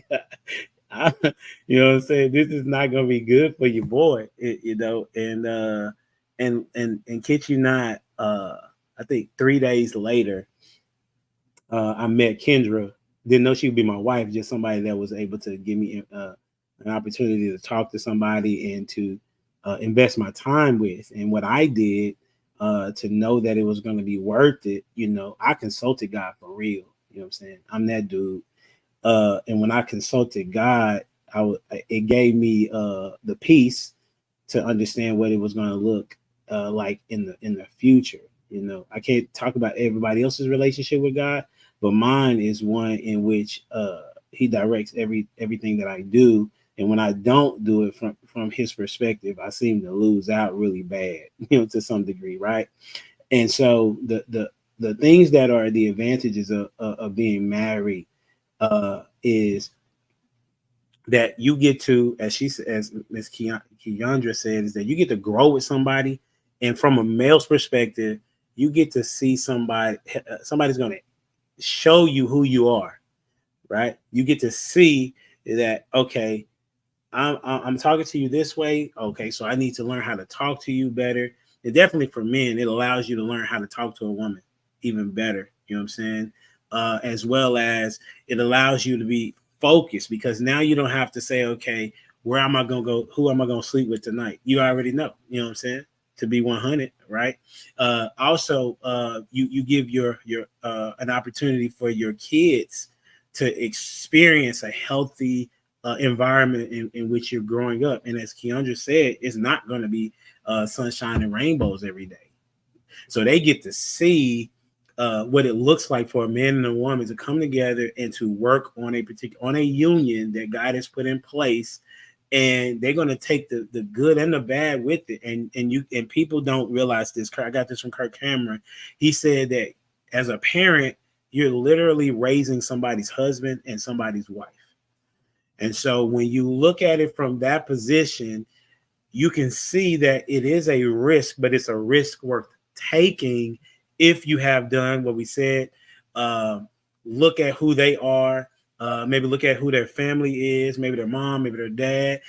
S5: you know what I'm saying? This is not going to be good for your boy, you know? And kid you not, I think 3 days later, I met Kendra. Didn't know she would be my wife, just somebody that was able to give me an opportunity to talk to somebody and to invest my time with. And what I did to know that it was going to be worth it, you know, I consulted God for real. You know what I'm saying? I'm that dude. And when I consulted God, it gave me the peace to understand what it was going to look like in the future. You know, I can't talk about everybody else's relationship with God. but mine is one in which he directs everything that I do. And when I don't do it from his perspective, I seem to lose out really bad, to some degree, right? And so the things that are the advantages of being married is that you get to, as Miss Keandra said, is that you get to grow with somebody, and from a male's perspective, you get to see somebody's going to show you who you are, right? You get to see that, okay, I'm talking to you this way. Okay, so I need to learn how to talk to you better. And definitely for men, it allows you to learn how to talk to a woman even better. You know what I'm saying? As well as it allows you to be focused, because now you don't have to say, okay, where am I going to go? Who am I going to sleep with tonight? You already know. You know what I'm saying? To be 100, right? Also, you give your an opportunity for your kids to experience a healthy environment in which you're growing up. And as Keandra said, it's not going to be sunshine and rainbows every day. So they get to see what it looks like for a man and a woman to come together and to work on a union that God has put in place. And they're going to take the good and the bad with it. And people don't realize this. I got this from Kirk Cameron. He said that as a parent, you're literally raising somebody's husband and somebody's wife. And so when you look at it from that position, you can see that it is a risk, but it's a risk worth taking if you have done what we said. Look at who they are. Maybe look at who their family is, maybe their mom, maybe their dad.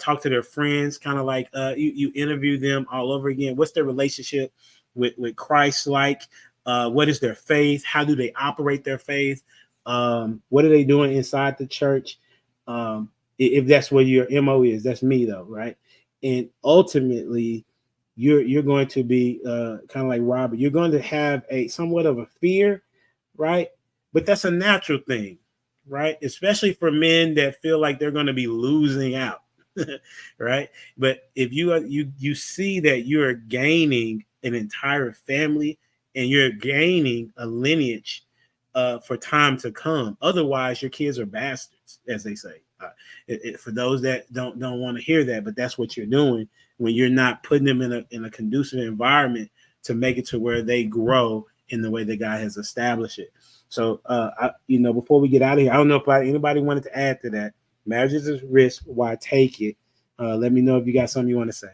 S5: Talk to their friends, kind of like you interview them all over again. What's their relationship with Christ like? What is their faith? How do they operate their faith? What are they doing inside the church? If that's what your MO is, that's me though, right? And ultimately, you're going to be kind of like Robert. You're going to have a somewhat of a fear, right? But that's a natural thing, right? Especially for men that feel like they're going to be losing out, right? But if you see that you're gaining an entire family and you're gaining a lineage for time to come. Otherwise, your kids are bastards, as they say. For those that don't want to hear that, but that's what you're doing when you're not putting them in a conducive environment to make it to where they grow in the way that God has established it. So, before we get out of here, I don't know if anybody wanted to add to that. Marriage is a risk. Why take it? Let me know if you got something you want to say.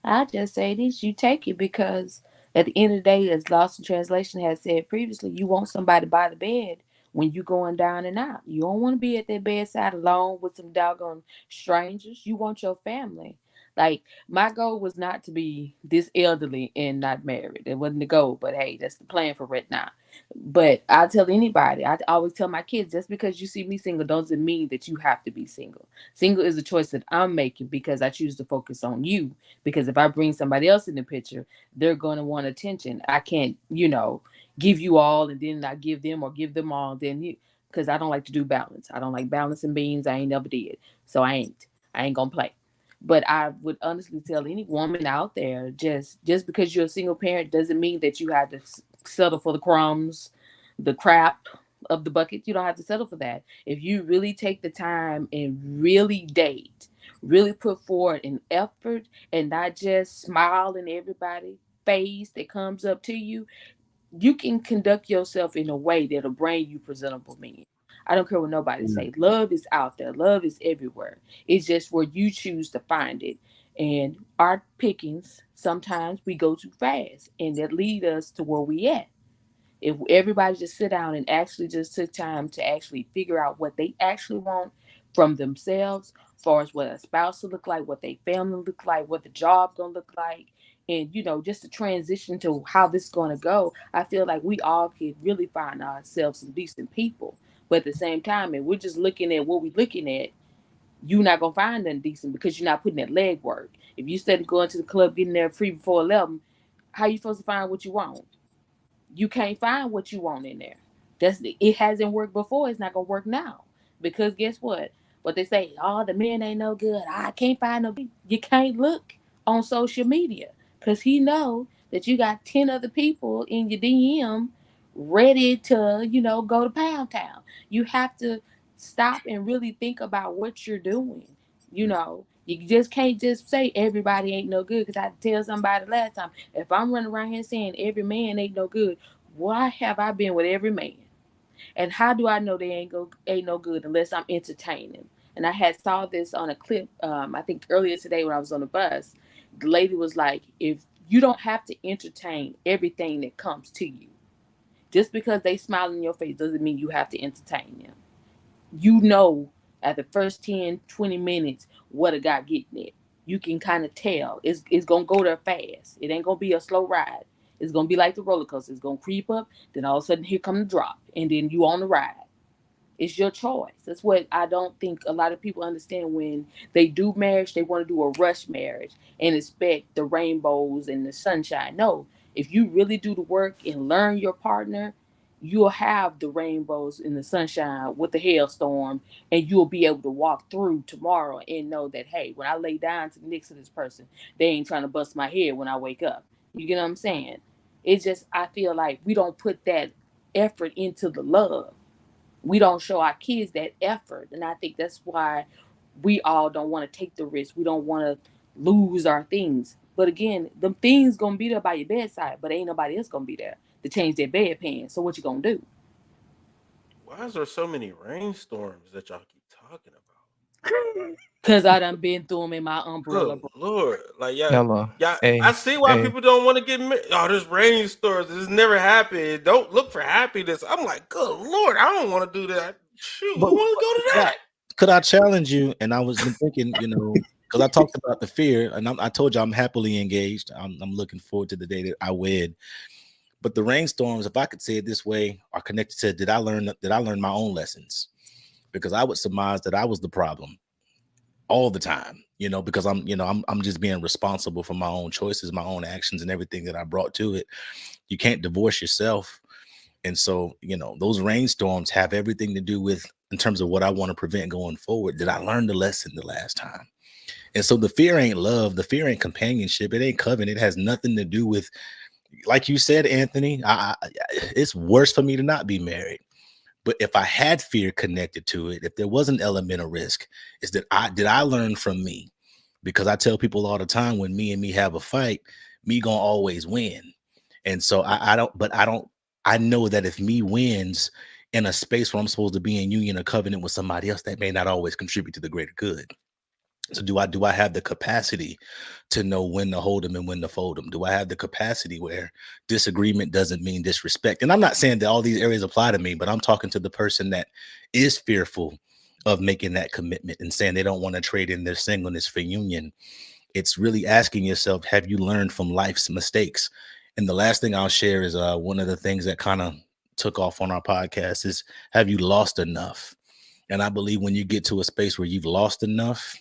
S8: I just say this: you take it because at the end of the day, as Lost in Translation has said previously, you want somebody by the bed when you going down and out. You don't want to be at that bedside alone with some doggone strangers. You want your family. Like, my goal was not to be this elderly and not married. It wasn't the goal, but hey, that's the plan for right now. But I tell anybody, I always tell my kids, just because you see me single doesn't mean that you have to be single. Single is a choice that I'm making because I choose to focus on you. Because if I bring somebody else in the picture, they're going to want attention. I can't, give you all and then not give them, or give them all, then because I don't like to do balance. I don't like balancing beans. I ain't never did. So I ain't going to play. But I would honestly tell any woman out there, just because you're a single parent doesn't mean that you have to settle for the crumbs, the crap of the bucket. You don't have to settle for that. If you really take the time and really date, really put forward an effort, and not just smile in everybody's face that comes up to you, you can conduct yourself in a way that'll bring you presentable men. I don't care what nobody say. Love is out there. Love is everywhere. It's just where you choose to find it. And our pickings, sometimes we go too fast, and that lead us to where we at. If everybody just sit down and actually just took time to actually figure out what they actually want from themselves, as far as what a spouse will look like, what their family look like, what the job gonna look like, and just to transition to how this is gonna go, I feel like we all could really find ourselves some decent people. But at the same time, if we're just looking at what we're looking at, you're not gonna find nothing decent because you're not putting that leg work. If you started going to the club, getting there free before 11, how you supposed to find what you want? You can't find what you want in there. It hasn't worked before. It's not gonna work now, because guess what? What they say, oh, the men ain't no good. I can't find no. You can't look on social media because he know that you got 10 other people in your DM ready to, go to Pound Town. You have to stop and really think about what you're doing. You just can't just say everybody ain't no good. Because I tell somebody last time, if I'm running around here saying every man ain't no good, why have I been with every man? And how do I know they ain't no good unless I'm entertaining? And I had saw this on a clip, I think earlier today when I was on the bus. The lady was like, if you don't have to entertain everything that comes to you, just because they smile in your face doesn't mean you have to entertain them. At the first 10, 20 minutes what a guy getting at. You can kind of tell. It's going to go there fast. It ain't going to be a slow ride. It's going to be like the roller coaster. It's going to creep up. Then all of a sudden, here come the drop. And then you on the ride. It's your choice. That's what I don't think a lot of people understand. When they do marriage, they want to do a rush marriage and expect the rainbows and the sunshine. No, if you really do the work and learn your partner, you'll have the rainbows and the sunshine with the hailstorm, and you'll be able to walk through tomorrow and know that, hey, when I lay down next to this person, they ain't trying to bust my head when I wake up. You get what I'm saying? It's just, I feel like we don't put that effort into the love. We don't show our kids that effort. And I think that's why we all don't want to take the risk. We don't want to lose our things. But again, them things going to be there by your bedside, but ain't nobody else going to be there to change their bedpan. So what you going to do?
S7: Why is there so many rainstorms that y'all keep talking about?
S8: Because I done been through them in my umbrella.
S7: Good Lord. Like, yeah,
S6: Ella,
S7: I see why people don't want to get married. Oh, there's rainstorms. This never happened. Don't look for happiness. I'm like, good Lord, I don't want to do that. Shoot,
S9: But-
S7: who want to go to that?
S9: Could I challenge you? And I was thinking, because I talked about the fear, and I told you I'm happily engaged. I'm looking forward to the day that I wed. But the rainstorms, if I could say it this way, are connected to did I learn my own lessons? Because I would surmise that I was the problem all the time, because I'm just being responsible for my own choices, my own actions, and everything that I brought to it. You can't divorce yourself. And so, those rainstorms have everything to do with, in terms of what I want to prevent going forward. Did I learn the lesson the last time? And so the fear ain't love. The fear ain't companionship. It ain't covenant. It has nothing to do with, like you said, Anthony, it's worse for me to not be married. But if I had fear connected to it, if there was an element of risk, is that did I learn from me? Because I tell people all the time, when me and me have a fight, me gonna always win. And so I know that if me wins in a space where I'm supposed to be in union or covenant with somebody else, that may not always contribute to the greater good. So do I have the capacity to know when to hold them and when to fold them? Do I have the capacity where disagreement doesn't mean disrespect? And I'm not saying that all these areas apply to me, but I'm talking to the person that is fearful of making that commitment and saying they don't want to trade in their singleness for union. It's really asking yourself, have you learned from life's mistakes? And the last thing I'll share is one of the things that kind of took off on our podcast is, have you lost enough? And I believe when you get to a space where you've lost enough,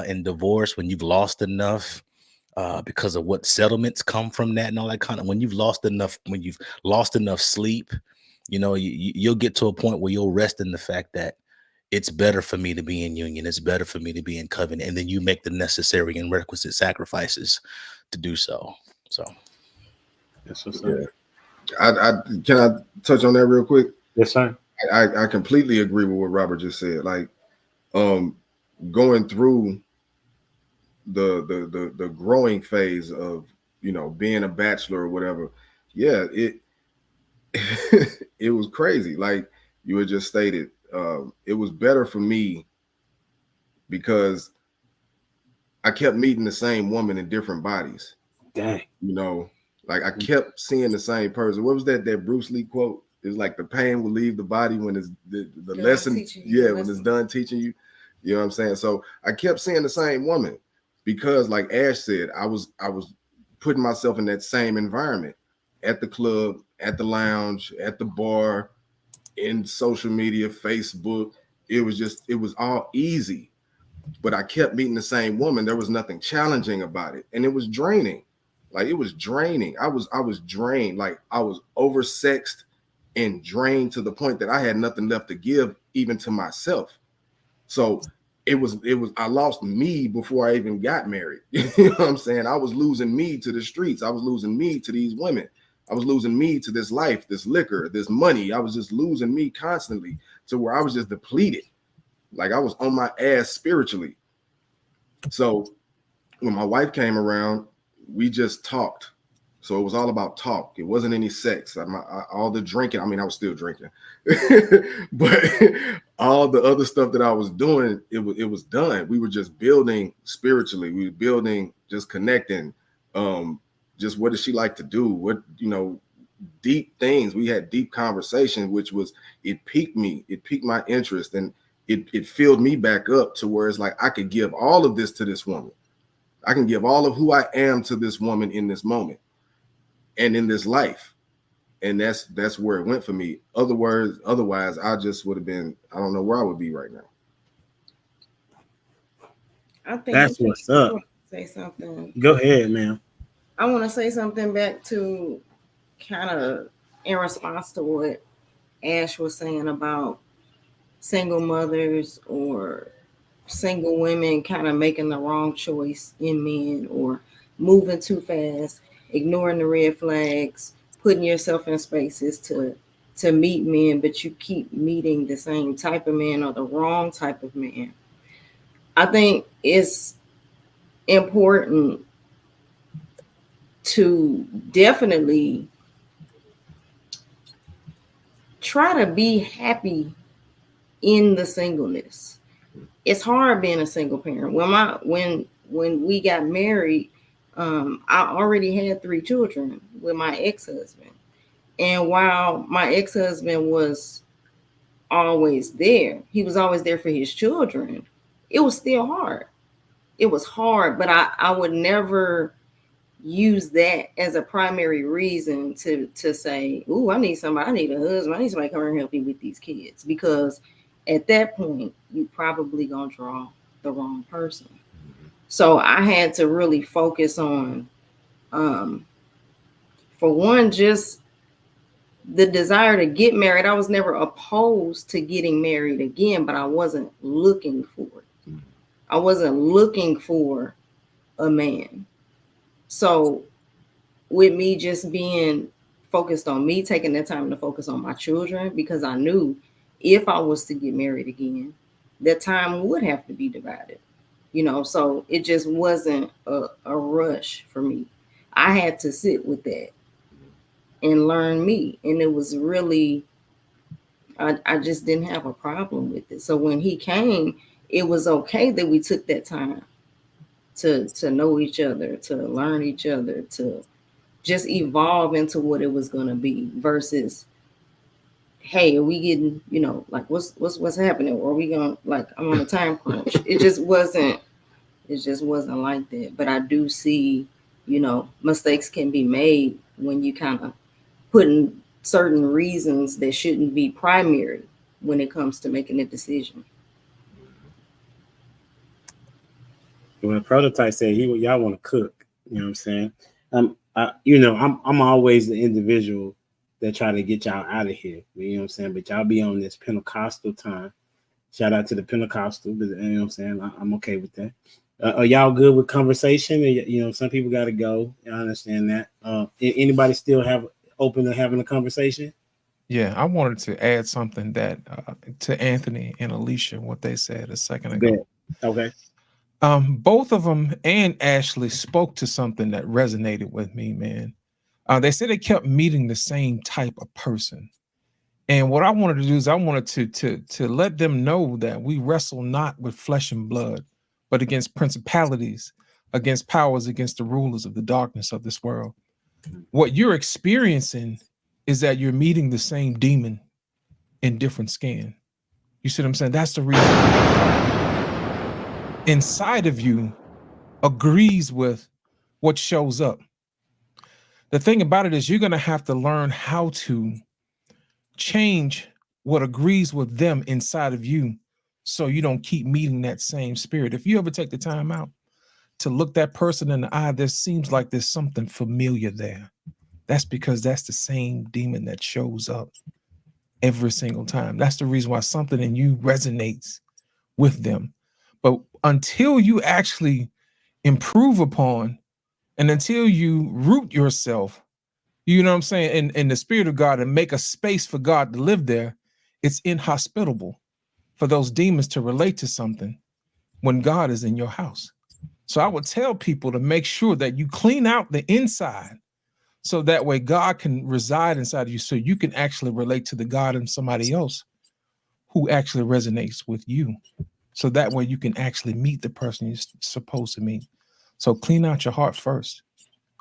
S9: in divorce, when you've lost enough because of what settlements come from that and all that kind of, when you've lost enough sleep, you'll get to a point where you'll rest in the fact that it's better for me to be in union. It's better for me to be in covenant. And then you make the necessary and requisite sacrifices to do so. So
S5: That's what's
S1: Yeah. Can I touch on that real quick?
S5: Yes, sir.
S1: I completely agree with what Robert just said. Like, going through the growing phase of being a bachelor or whatever, it it was crazy. Like you had just stated, it was better for me because I kept meeting the same woman in different bodies.
S5: Dang.
S1: Like I kept seeing the same person. What was that Bruce Lee quote? It's like the pain will leave the body when it's the lesson. When it's done teaching you. You know what I'm saying? So I kept seeing the same woman because, like Ash said, I was putting myself in that same environment at the club, at the lounge, at the bar, in social media, Facebook. It was all easy, but I kept meeting the same woman. There was nothing challenging about it, and it was draining. Like it was draining. I was drained. Like I was oversexed and drained to the point that I had nothing left to give, even to myself. So I lost me before I even got married. You know what I'm saying? I was losing me to the streets. I was losing me to these women. I was losing me to this life, this liquor, this money. I was just losing me constantly to where I was just depleted. Like I was on my ass spiritually. So when my wife came around, we just talked. So it was all about talk. It wasn't any sex. All the drinking. I mean, I was still drinking, but all the other stuff that I was doing, it was done. We were just building spiritually. We were building, just connecting. Just what does she like to do? What, deep things. We had deep conversation, which was, it piqued me. It piqued my interest, and it filled me back up to where it's like I could give all of this to this woman. I can give all of who I am to this woman in this moment and in this life. And that's where it went for me. Otherwise, I just would have been, I don't know where I would be right now.
S10: I think
S5: That's what's up.
S10: Say something.
S5: Go ahead, ma'am.
S10: I want to say something back to kind of in response to what Ash was saying about single mothers or single women kind of making the wrong choice in men or moving too fast, ignoring the red flags, putting yourself in spaces to meet men, but you keep meeting the same type of man or the wrong type of man. I think it's important to definitely try to be happy in the singleness. It's hard being a single parent. When we got married, I already had 3 children with my ex-husband. And while my ex-husband was always there, he was always there for his children, it was still hard. It was hard, but I would never use that as a primary reason to say, "Ooh, I need somebody. I need a husband. I need somebody to come here and help me with these kids." Because at that point, you probably gonna draw the wrong person. So I had to really focus on, for one, just the desire to get married. I was never opposed to getting married again, but I wasn't looking for it. I wasn't looking for a man. So with me just being focused on me, taking the time to focus on my children, because I knew if I was to get married again, that time would have to be divided, so it just wasn't a rush for me. I had to sit with that and learn me. And it was really, I just didn't have a problem with it. So when he came, it was okay that we took that time to know each other, to learn each other, to just evolve into what it was going to be versus, hey, are we getting, like what's happening? Or are we going, like, I'm on a time crunch? It just wasn't like that. But I do see, mistakes can be made when you kind of putting certain reasons that shouldn't be primary when it comes to making a decision.
S5: When Prototype said y'all want to cook, you know what I'm saying? I'm always the individual that try to get y'all out of here. You know what I'm saying? But y'all be on this Pentecostal time. Shout out to the Pentecostal, but you know what I'm saying? I'm okay with that. Are y'all good with conversation? Some people got to go. I understand that. Anybody still have open to having a conversation?
S6: Yeah, I wanted to add something that to Anthony and Alicia, what they said a second ago.
S5: Okay.
S6: Both of them and Ashley spoke to something that resonated with me, man. They said they kept meeting the same type of person. And what I wanted to do is I wanted to let them know that we wrestle not with flesh and blood, but against principalities, against powers, against the rulers of the darkness of this world. What you're experiencing is that you're meeting the same demon in different skin. You see what I'm saying? That's the reason. Inside of you agrees with what shows up. The thing about it is you're going to have to learn how to change what agrees with them inside of you so you don't keep meeting that same spirit. If you ever take the time out to look that person in the eye, there seems like there's something familiar there. That's because that's the same demon that shows up every single time. That's the reason why something in you resonates with them. But until you actually improve upon and until you root yourself You know what I'm saying? And the spirit of God, and make a space for God to live there, it's inhospitable for those demons to relate to something when God is in your house. So I would tell people to make sure that you clean out the inside, so that way God can reside inside of you, so you can actually relate to the God in somebody else who actually resonates with you. So that way you can actually meet the person you're supposed to meet. So clean out your heart first.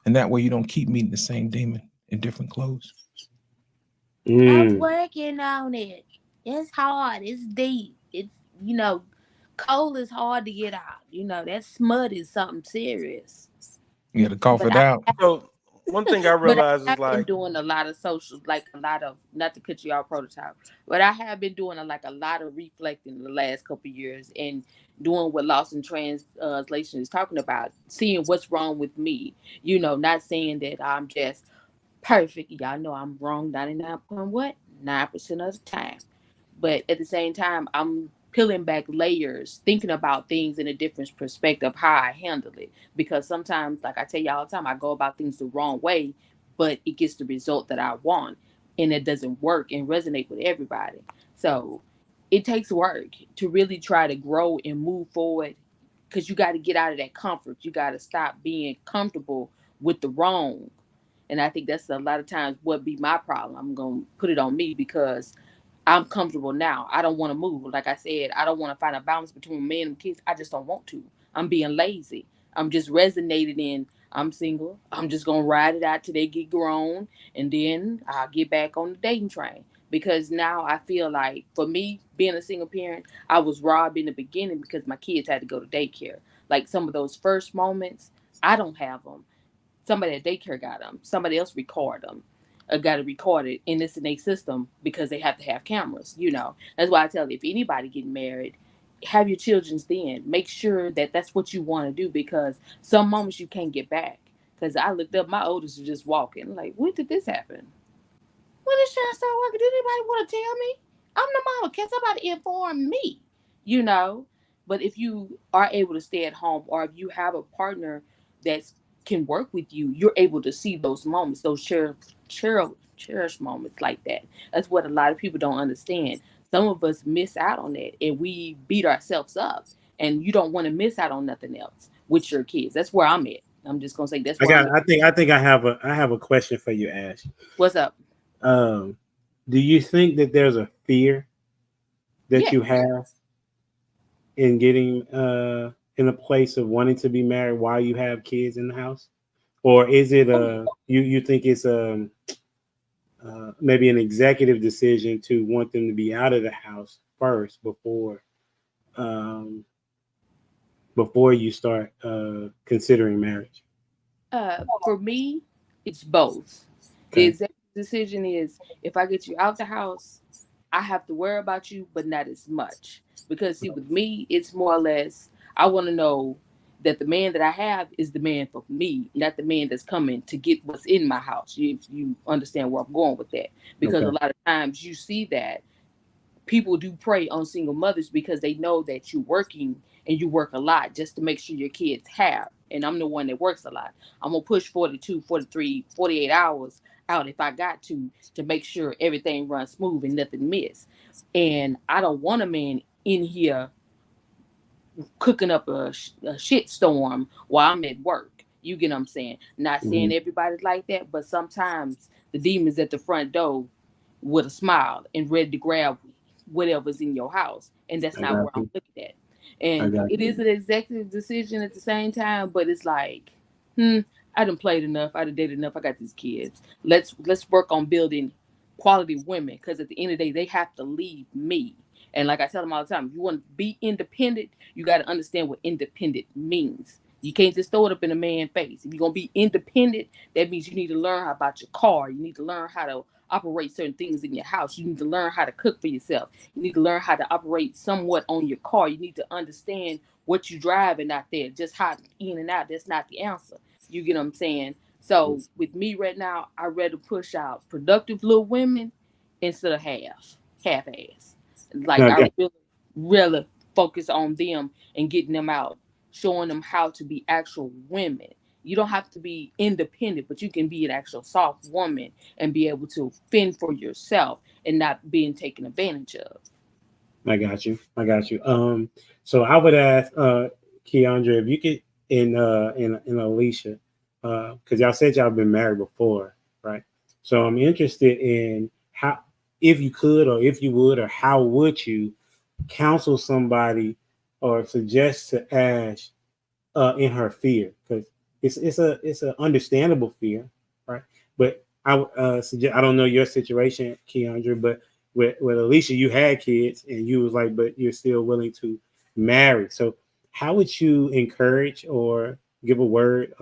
S6: And that way you don't keep meeting the same demon in different clothes.
S8: I'm working on it. It's hard. It's deep. It's, coal is hard to get out. That smut is something serious.
S6: You got to cough it out.
S7: So one thing I
S8: But
S7: realized is
S8: I've been
S7: like,
S8: doing a lot of social, like a lot of, not to cut you out prototype, but I have been doing a lot of reflecting the last couple of years and doing what Lost in Translation is talking about, seeing what's wrong with me. Not saying that I'm just perfect. Y'all know I'm wrong 99% of the time. But at the same time, I'm peeling back layers, thinking about things in a different perspective, how I handle it. Because sometimes, like I tell you all the time, I go about things the wrong way, but it gets the result that I want. And it doesn't work and resonate with everybody. So it takes work to really try to grow and move forward, because you got to get out of that comfort. You got to stop being comfortable with the wrong. And I think that's a lot of times what be my problem. I'm going to put it on me because I'm comfortable now. I don't want to move. Like I said, I don't want to find a balance between men and kids. I just don't want to. I'm being lazy. I'm just resonating in, I'm single. I'm just going to ride it out till they get grown. And then I'll get back on the dating train. Because now I feel like, for me, being a single parent, I was robbed in the beginning because my kids had to go to daycare. Like some of those first moments, I don't have them. Somebody at daycare got them. Somebody else record them. Got to record it, and it's in a system because they have to have cameras. That's why I tell you, if anybody getting married, have your children's then. Make sure that that's what you want to do, because some moments you can't get back. Because I looked up, my oldest was just walking. Like, when did this happen? When did Sharon start working? Did anybody want to tell me? I'm the mama. Can somebody inform me? You know. But if you are able to stay at home, or if you have a partner that can work with you, you're able to see those moments, those cherished moments like that. That's what a lot of people don't understand. Some of us miss out on that, and we beat ourselves up. And you don't want to miss out on nothing else with your kids. That's where I'm at. I'm just gonna say that's where I'm at.
S5: I think I have a question for you, Ash.
S8: What's up?
S5: Do you think that there's a fear that you have in getting in a place of wanting to be married while you have kids in the house? Or is it you think it's maybe an executive decision to want them to be out of the house first before you start considering marriage?
S8: For me, it's both.
S5: Okay.
S8: The executive decision is, if I get you out the house, I have to worry about you, but not as much. Because see, with me, it's more or less, I want to know that the man that I have is the man for me, not the man that's coming to get what's in my house. If you understand where I'm going with that. Because a lot of times you see that people do prey on single mothers because they know that you're working and you work a lot just to make sure your kids have. And I'm the one that works a lot. I'm going to push 42, 43, 48 hours out if I got to make sure everything runs smooth and nothing miss. And I don't want a man in here cooking up a shit storm while I'm at work. You get what I'm saying? Not saying everybody's like that, but sometimes the demon's at the front door with a smile and ready to grab whatever's in your house. And that's not where I'm looking at. And it is an executive decision at the same time, but it's like, I done played enough, I done dated enough, I got these kids. Let's work on building quality women, because at the end of the day, they have to leave me. And like I tell them all the time, if you want to be independent, you got to understand what independent means. You can't just throw it up in a man's face. If you're going to be independent, that means you need to learn about your car. You need to learn how to operate certain things in your house. You need to learn how to cook for yourself. You need to learn how to operate somewhat on your car. You need to understand what you're driving out there. Just hop in and out, that's not the answer. You get what I'm saying? So with me right now, I'd rather push out productive little women instead of half-ass. Like I really focus on them and getting them out, showing them how to be actual women You don't have to be independent, but you can be an actual soft woman and be able to fend for yourself and not being taken advantage of.
S5: I got you. I got you. So I would ask Keandra if you could in Alicia, because y'all said y'all been married before, right? So I'm interested in how, if you could, or if you would, or how would you counsel somebody or suggest to Ash in her fear, because it's a understandable fear, right? But I suggest, I don't know your situation, Keandra, but with Alicia, you had kids and you was like, but you're still willing to marry. So how would you encourage or give a word,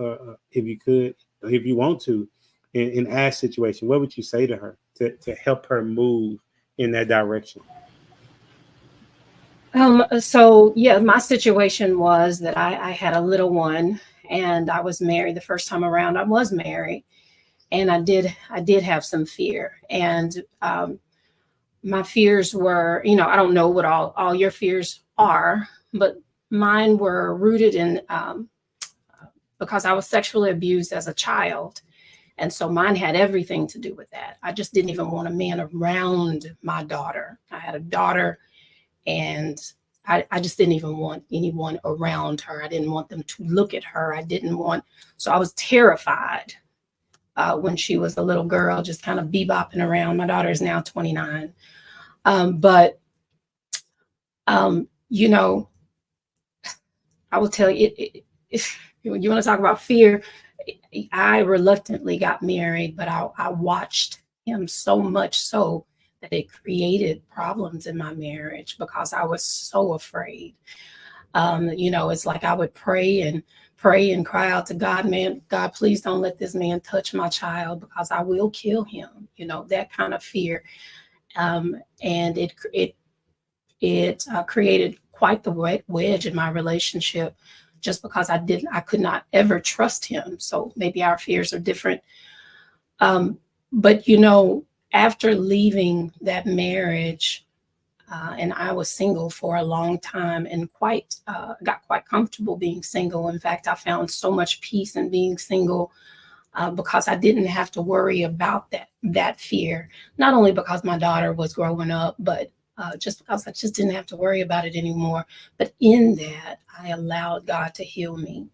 S5: if you could, or if you want to, in Ash's situation? What would you say to her to help her move in that direction?
S11: So yeah, my situation was that I had a little one and I was married the first time around. I was married and I did have some fear. And my fears were, I don't know what all your fears are, but mine were rooted in because I was sexually abused as a child. And so mine had everything to do with that. I just didn't even want a man around my daughter. I had a daughter and I just didn't even want anyone around her. I didn't want them to look at her. So I was terrified when she was a little girl, just kind of bebopping around. My daughter is now 29. But I will tell you, if you want to talk about fear, I reluctantly got married, but I watched him so much so that it created problems in my marriage because I was so afraid. It's like I would pray and cry out to God, man, God, please don't let this man touch my child because I will kill him. That kind of fear. And it created quite the wedge in my relationship just because I could not ever trust him. So maybe our fears are different. But after leaving that marriage, and I was single for a long time and got quite comfortable being single. In fact, I found so much peace in being single because I didn't have to worry about that fear. Not only because my daughter was growing up, but just because I just didn't have to worry about it anymore. But in that, I allowed God to heal me.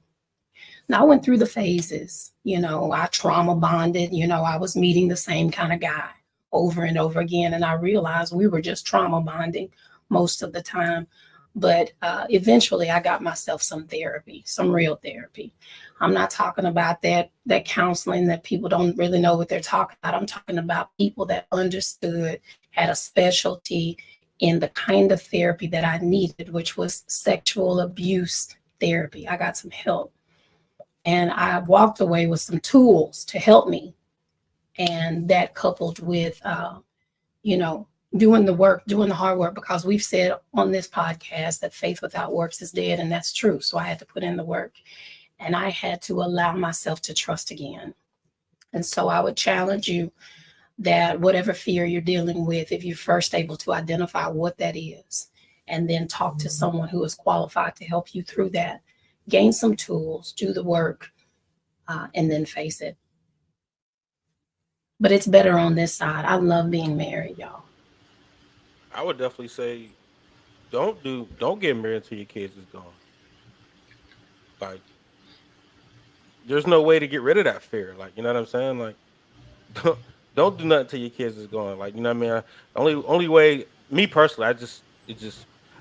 S11: Now I went through the phases, I trauma bonded, I was meeting the same kind of guy over and over again. And I realized we were just trauma bonding most of the time. But eventually I got myself some therapy, some real therapy. I'm not talking about that counseling that people don't really know what they're talking about. I'm talking about people that understood, had a specialty in the kind of therapy that I needed, which was sexual abuse therapy. I got some help. And I walked away with some tools to help me. And that coupled with, doing the work, doing the hard work, because we've said on this podcast that faith without works is dead. And that's true. So I had to put in the work and I had to allow myself to trust again. And so I would challenge you that whatever fear you're dealing with, if you're first able to identify what that is, and then talk to someone who is qualified to help you through that, gain some tools, do the work, and then face it. But it's better on this side. I love being married, y'all.
S7: I would definitely say, don't get married until your kids is gone. Like, there's no way to get rid of that fear. Like, you know what I'm saying? Like, don't do nothing till your kids is gone. Like, you know what I mean? Only way, me personally,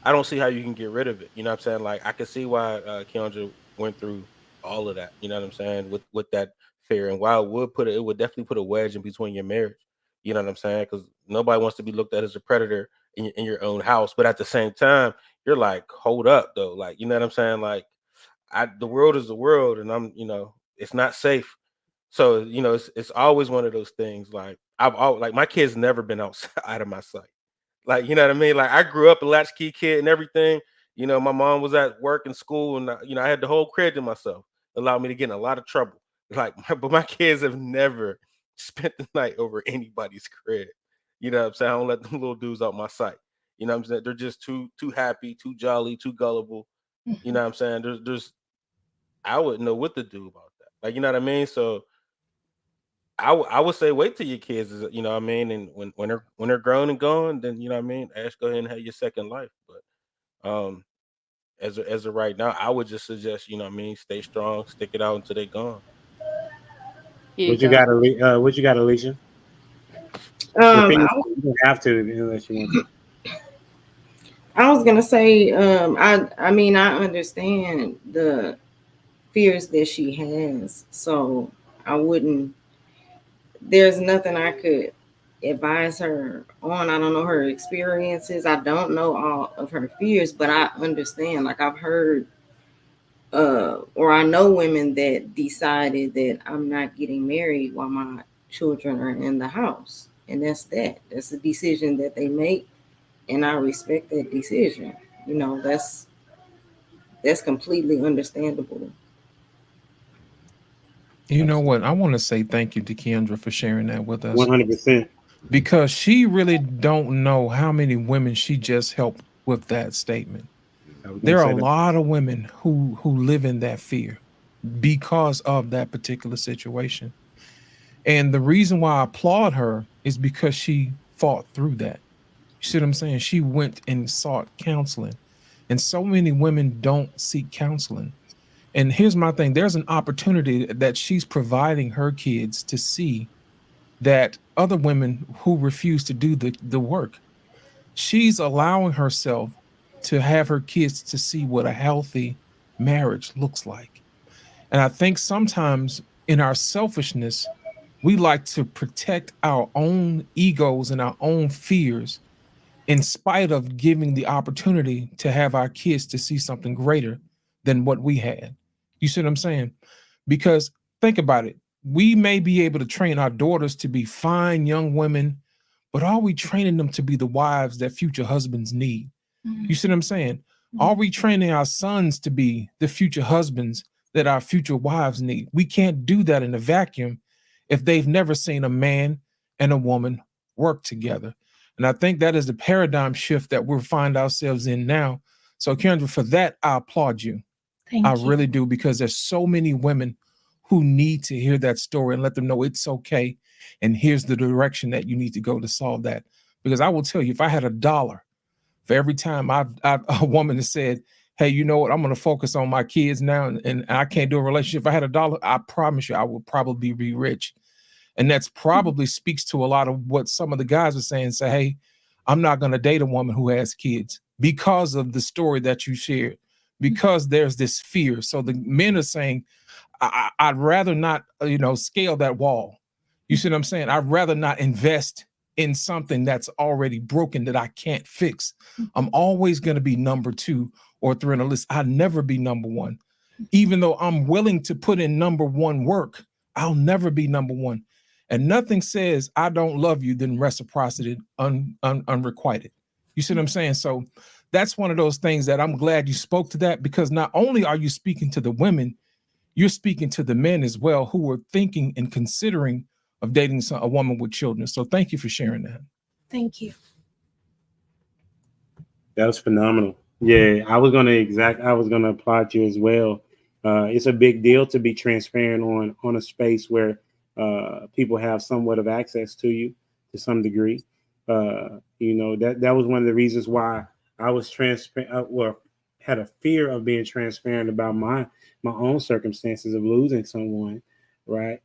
S7: I don't see how you can get rid of it. You know what I'm saying? Like, I can see why Keandra went through all of that. You know what I'm saying? With that fear, and while it would definitely put a wedge in between your marriage. You know what I'm saying? Because nobody wants to be looked at as a predator in your own house. But at the same time, you're like, hold up, though. Like, you know what I'm saying? Like, the world is the world, and it's not safe. So, it's always one of those things. Like, like my kids never been outside of my sight. Like, you know what I mean? Like, I grew up a latchkey kid and everything. My mom was at work and school, and I had the whole crib to myself. Allowed me to get in a lot of trouble. Like, but my kids have never spent the night over anybody's crib. You know what I'm saying? I don't let them little dudes out my sight. You know what I'm saying? They're just too happy, too jolly, too gullible. You know what I'm saying? I wouldn't know what to do about that. Like, you know what I mean? So I would say wait till your kids is, you know what I mean, and when they're grown and gone, then you know what I mean, ask go ahead and have your second life. But as of right now, I would just suggest, you know what I mean, stay strong, stick it out until they're gone.
S8: Here you
S5: What you
S8: go.
S5: got, what you got, Alicia? If anything, you don't have to unless you want to.
S10: I was gonna say, I mean, I understand the fears that she has, so I wouldn't. There's nothing I could advise her on. I don't know her experiences. I don't know all of her fears, but I understand. Like I've heard, or I know women that decided that I'm not getting married while my children are in the house, and that's that. That's a decision that they make, and I respect that decision. You know, that's completely understandable.
S6: You know what? I want to say thank you to Kendra for sharing that with us
S5: 100%.
S6: because she really don't know how many women she just helped with that statement. There are a lot of women who live in that fear because of that particular situation. And the reason why I applaud her is because she fought through that. You see what I'm saying? She went and sought counseling. And so many women don't seek counseling. And here's my thing. There's an opportunity that she's providing her kids to see that other women who refuse to do the work, she's allowing herself to have her kids to see what a healthy marriage looks like. And I think sometimes in our selfishness, we like to protect our own egos and our own fears in spite of giving the opportunity to have our kids to see something greater than what we had. You see what I'm saying? Because think about it. We may be able to train our daughters to be fine young women, but are we training them to be the wives that future husbands need? You see what I'm saying? Are we training our sons to be the future husbands that our future wives need? We can't do that in a vacuum if they've never seen a man and a woman work together. And I think that is the paradigm shift that we'll find ourselves in now. So, Kendra, for that, I applaud you. I really do, because there's so many women who need to hear that story and let them know it's okay. And here's the direction that you need to go to solve that. Because I will tell you, if I had $1 for every time a woman has said, hey, you know what, I'm going to focus on my kids now and I can't do a relationship. If I had $1, I promise you, I would probably be rich. And that's probably speaks to a lot of what some of the guys are saying. Say, hey, I'm not going to date a woman who has kids because of the story that you shared, because there's this fear. So the men are saying, I'd rather not, scale that wall. You see what I'm saying? I'd rather not invest in something that's already broken that I can't fix. I'm always going to be number 2 or 3 on the list. I'll never be number 1. Even though I'm willing to put in number 1 work, I'll never be number 1. And nothing says I don't love you than reciprocity unrequited. You see what I'm saying? So that's one of those things that I'm glad you spoke to that, because not only are you speaking to the women, you're speaking to the men as well who are thinking and considering of dating a woman with children. So thank you for sharing that.
S11: Thank you.
S5: That was phenomenal. Yeah, I was gonna applaud you as well. It's a big deal to be transparent on a space where people have somewhat of access to you to some degree. That was one of the reasons why I was transparent, had a fear of being transparent about my own circumstances of losing someone, right?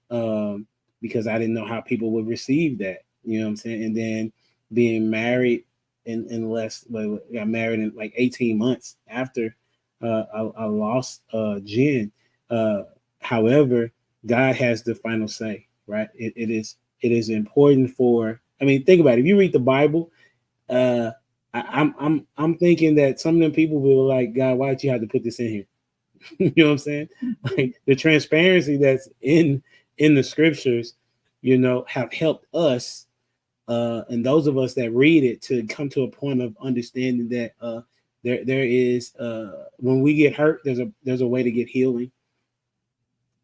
S5: Because I didn't know how people would receive that. You know what I'm saying? And then being married got married in like 18 months after I lost Jen. However, God has the final say, right? It is important for. I mean, think about it. If you read the Bible, I'm thinking that some of them people will like, God, why did you have to put this in here? You know what I'm saying? Like the transparency that's in the scriptures, have helped us, and those of us that read it to come to a point of understanding that there is when we get hurt, there's a way to get healing.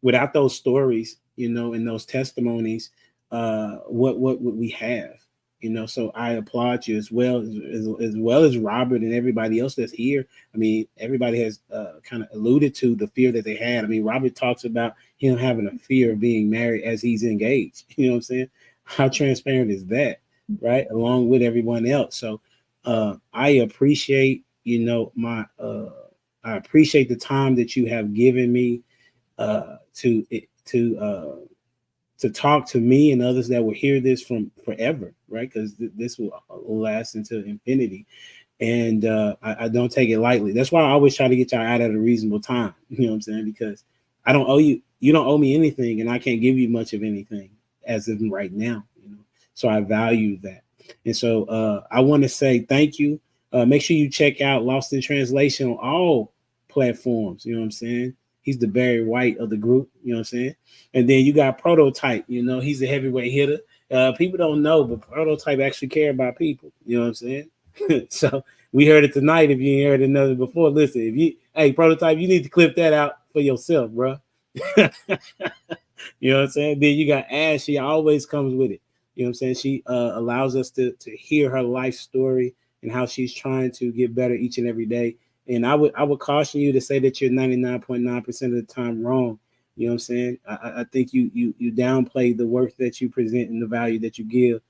S5: Without those stories, and those testimonies, what would we have? You know, so I applaud you as well as Robert and everybody else that's here. I mean, everybody has kind of alluded to the fear that they had. I mean, Robert talks about him having a fear of being married as he's engaged. You know what I'm saying? How transparent is that, right? Along with everyone else. So I appreciate, you know, I appreciate the time that you have given me to talk to me and others that will hear this from forever, right? Because this will last until infinity. And I don't take it lightly. That's why I always try to get y'all out at a reasonable time. You know what I'm saying? Because I don't owe you, you don't owe me anything, and I can't give you much of anything as of right now. You know, so I value that. And so I want to say thank you. Make sure you check out Lost in Translation on all platforms. You know what I'm saying? He's the Barry White of the group. You know what I'm saying? And then you got Prototype. You know, he's a heavyweight hitter. People don't know, but Prototype actually care about people. You know what I'm saying? So we heard it tonight. If you ain't heard another before, listen. Hey, Prototype, you need to clip that out for yourself, bro. You know what I'm saying? Then you got Ash. She always comes with it. You know what I'm saying? She allows us to hear her life story and how she's trying to get better each and every day. And I would caution you to say that you're 99.9% of the time wrong. You know what I'm saying? I think you downplay the work that you present and the value that you give.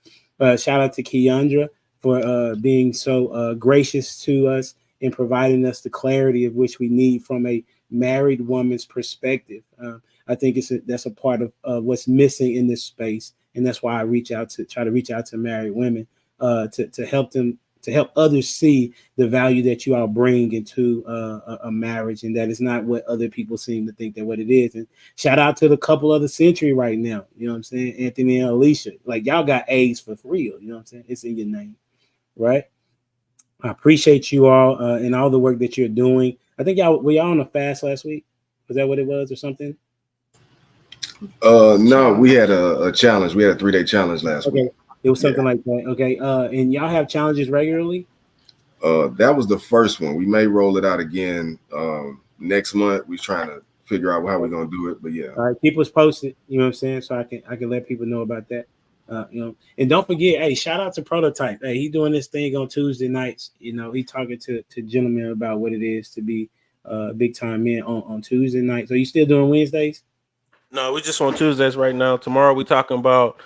S5: Shout out to Keandra for being so gracious to us and providing us the clarity of which we need from a married woman's perspective. I think that's a part of what's missing in this space. And that's why I try to reach out to married women to help them, to help others see the value that you all bring into a marriage, and that it's not what other people seem to think that what it is. And shout out to the couple of the century right now. You know what I'm saying? Anthony and Alicia. Like, y'all got A's for real. You know what I'm saying? It's in your name, right? I appreciate you all and all the work that you're doing. I think were y'all on a fast last week? Was that what it was or something?
S1: No, we had a challenge. We had a 3-day challenge last week.
S5: It was something like that. Okay. And y'all have challenges regularly?
S1: That was the first one. We may roll it out again next month. We're trying to figure out how we're gonna do it. But yeah.
S5: All right, keep us posted, you know what I'm saying? So I can let people know about that. You know, and don't forget, hey, shout out to Prototype. Hey, he doing this thing on Tuesday nights. You know, he talking to gentlemen about what it is to be big time men on Tuesday nights. Are you still doing Wednesdays?
S7: No, we're just on Tuesdays right now. Tomorrow we're talking about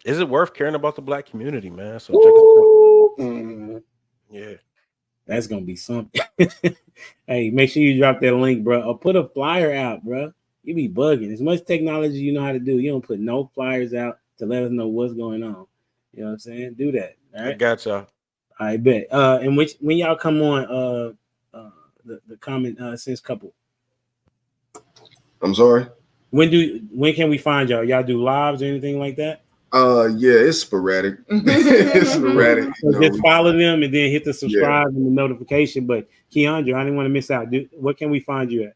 S7: is it worth caring about the Black community, man? So check us out. Yeah.
S5: That's gonna be something. Hey, make sure you drop that link, bro. Or put a flyer out, bro. You be bugging. As much technology you know how to do, you don't put no flyers out to let us know what's going on. You know what I'm saying? Do that. All right.
S7: I got y'all.
S5: I bet. And when y'all come on the Common Sense couple.
S1: I'm sorry.
S5: When can we find y'all? Y'all do lives or anything like that?
S1: Yeah, it's sporadic. It's sporadic.
S5: So just follow them and then hit the subscribe and the notification. But Keandra, I didn't want to miss out. What can we find you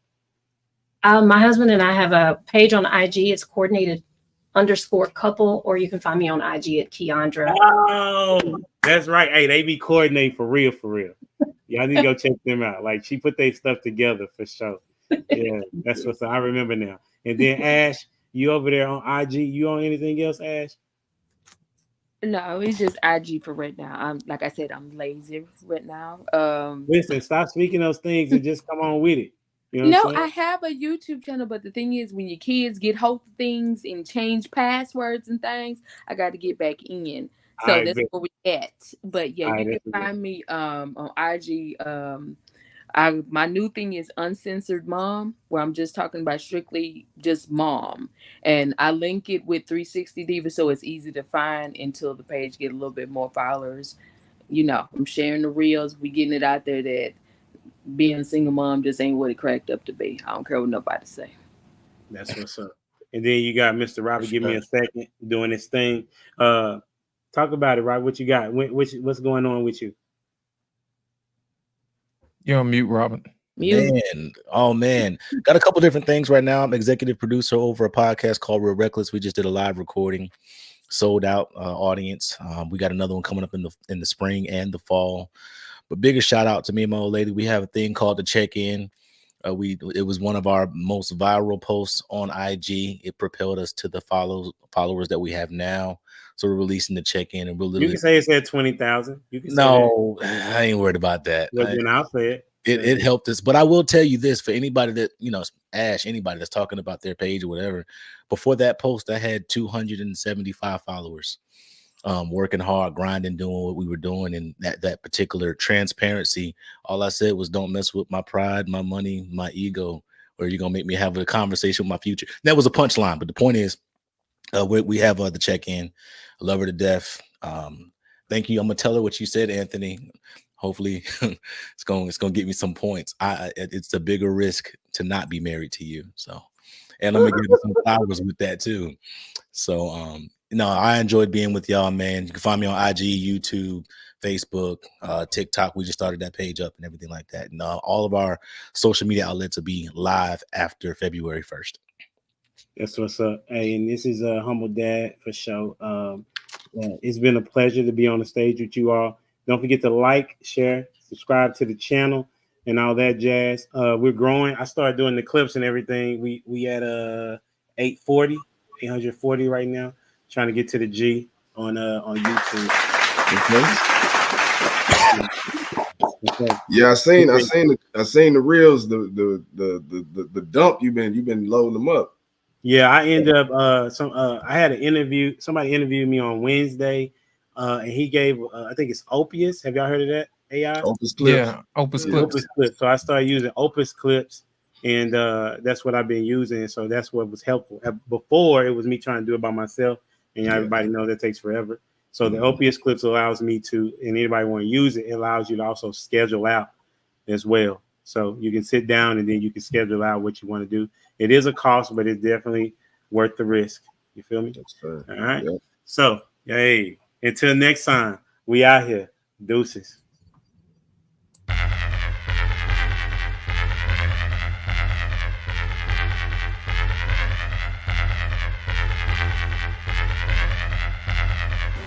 S5: at?
S11: My husband and I have a page on IG. It's coordinated_couple, or you can find me on IG at Keandra.
S5: Oh, that's right. Hey, they be coordinating for real, for real. Y'all need to go check them out. Like, she put their stuff together for sure. Yeah, that's what's up. I remember now. And then Ash, you over there on IG. You on anything else, Ash?
S8: No, it's just IG for right now. Like I said, I'm lazy right now.
S5: Listen, stop speaking those things and just come on with it. You know
S8: no, I have a YouTube channel, but the thing is, when your kids get hold of things and change passwords and things, I got to get back in. So that's where we at. But yeah, you can find me on IG. My new thing is Uncensored Mom, where I'm just talking about strictly just mom, and I link it with 360 Diva, so it's easy to find until the page get a little bit more followers. You know, I'm sharing the reels. We getting it out there that being a single mom just ain't what it cracked up to be. I don't care what nobody say.
S5: That's what's up. And then you got Mr. Robert. Give me a second doing this thing. Talk about it, Rob. What you got? What's going on with you?
S6: You're on mute, Robert.
S9: Man, oh man, got a couple different things right now. I'm executive producer over a podcast called Real Reckless. We just did a live recording, sold out audience. We got another one coming up in the spring and the fall. But biggest shout out to me and my old lady. We have a thing called the Check-In. It was one of our most viral posts on IG. It propelled us to the followers that we have now. So we're releasing the check-in, and we're
S5: You
S9: literally
S5: can say it said 20,000. You can say
S9: no, I ain't worried about that.
S5: that. Well, then I'll say it.
S9: It helped us, but I will tell you this: for anybody that Ash, anybody that's talking about their page or whatever, before that post, I had 275 followers. Working hard, grinding, doing what we were doing, and that particular transparency. All I said was, don't mess with my pride, my money, my ego, or you're gonna make me have a conversation with my future. That was a punchline, but the point is, we have the check-in. I love her to death. Thank you. I'm gonna tell her what you said, Anthony. Hopefully, it's gonna get me some points. It's a bigger risk to not be married to you. So, and I'm gonna give you some flowers with that too. So, no, I enjoyed being with y'all, man. You can find me on IG, YouTube, Facebook, TikTok. We just started that page up and everything like that. And all of our social media outlets will be live after February 1st.
S5: That's what's up. Hey, and this is a Humble Dad for sure. It's been a pleasure to be on the stage with you all. Don't forget to like, share, subscribe to the channel, and all that jazz. We're growing. I started doing the clips and everything. We at 840 right now. Trying to get to the G on YouTube.
S1: Okay. Yeah, I seen the reels, the dump. You've been loading them up.
S5: Yeah, I ended up I had an interview. Somebody interviewed me on Wednesday, and he gave I think it's Opus. Have y'all heard of that AI?
S1: Opus Clips.
S6: Yeah, Opus Clips.
S5: Opus Clips. So I started using Opus Clips, and that's what I've been using. So that's what was helpful. Before it was me trying to do it by myself, and everybody knows that takes forever. So the Opus Clips allows me to, and anybody want to use it, it allows you to also schedule out as well. So you can sit down and then you can schedule out what you want to do. It is a cost, but it's definitely worth the risk. You feel me? All right. Yep. So, hey, until next time, we out here. Deuces.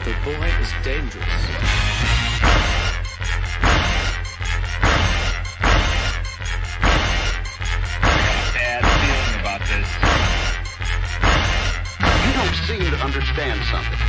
S12: The boy is dangerous.
S3: You don't seem to understand something.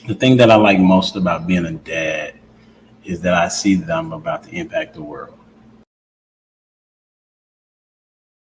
S4: The thing that I like most about being a dad is that I see that I'm about to impact the world.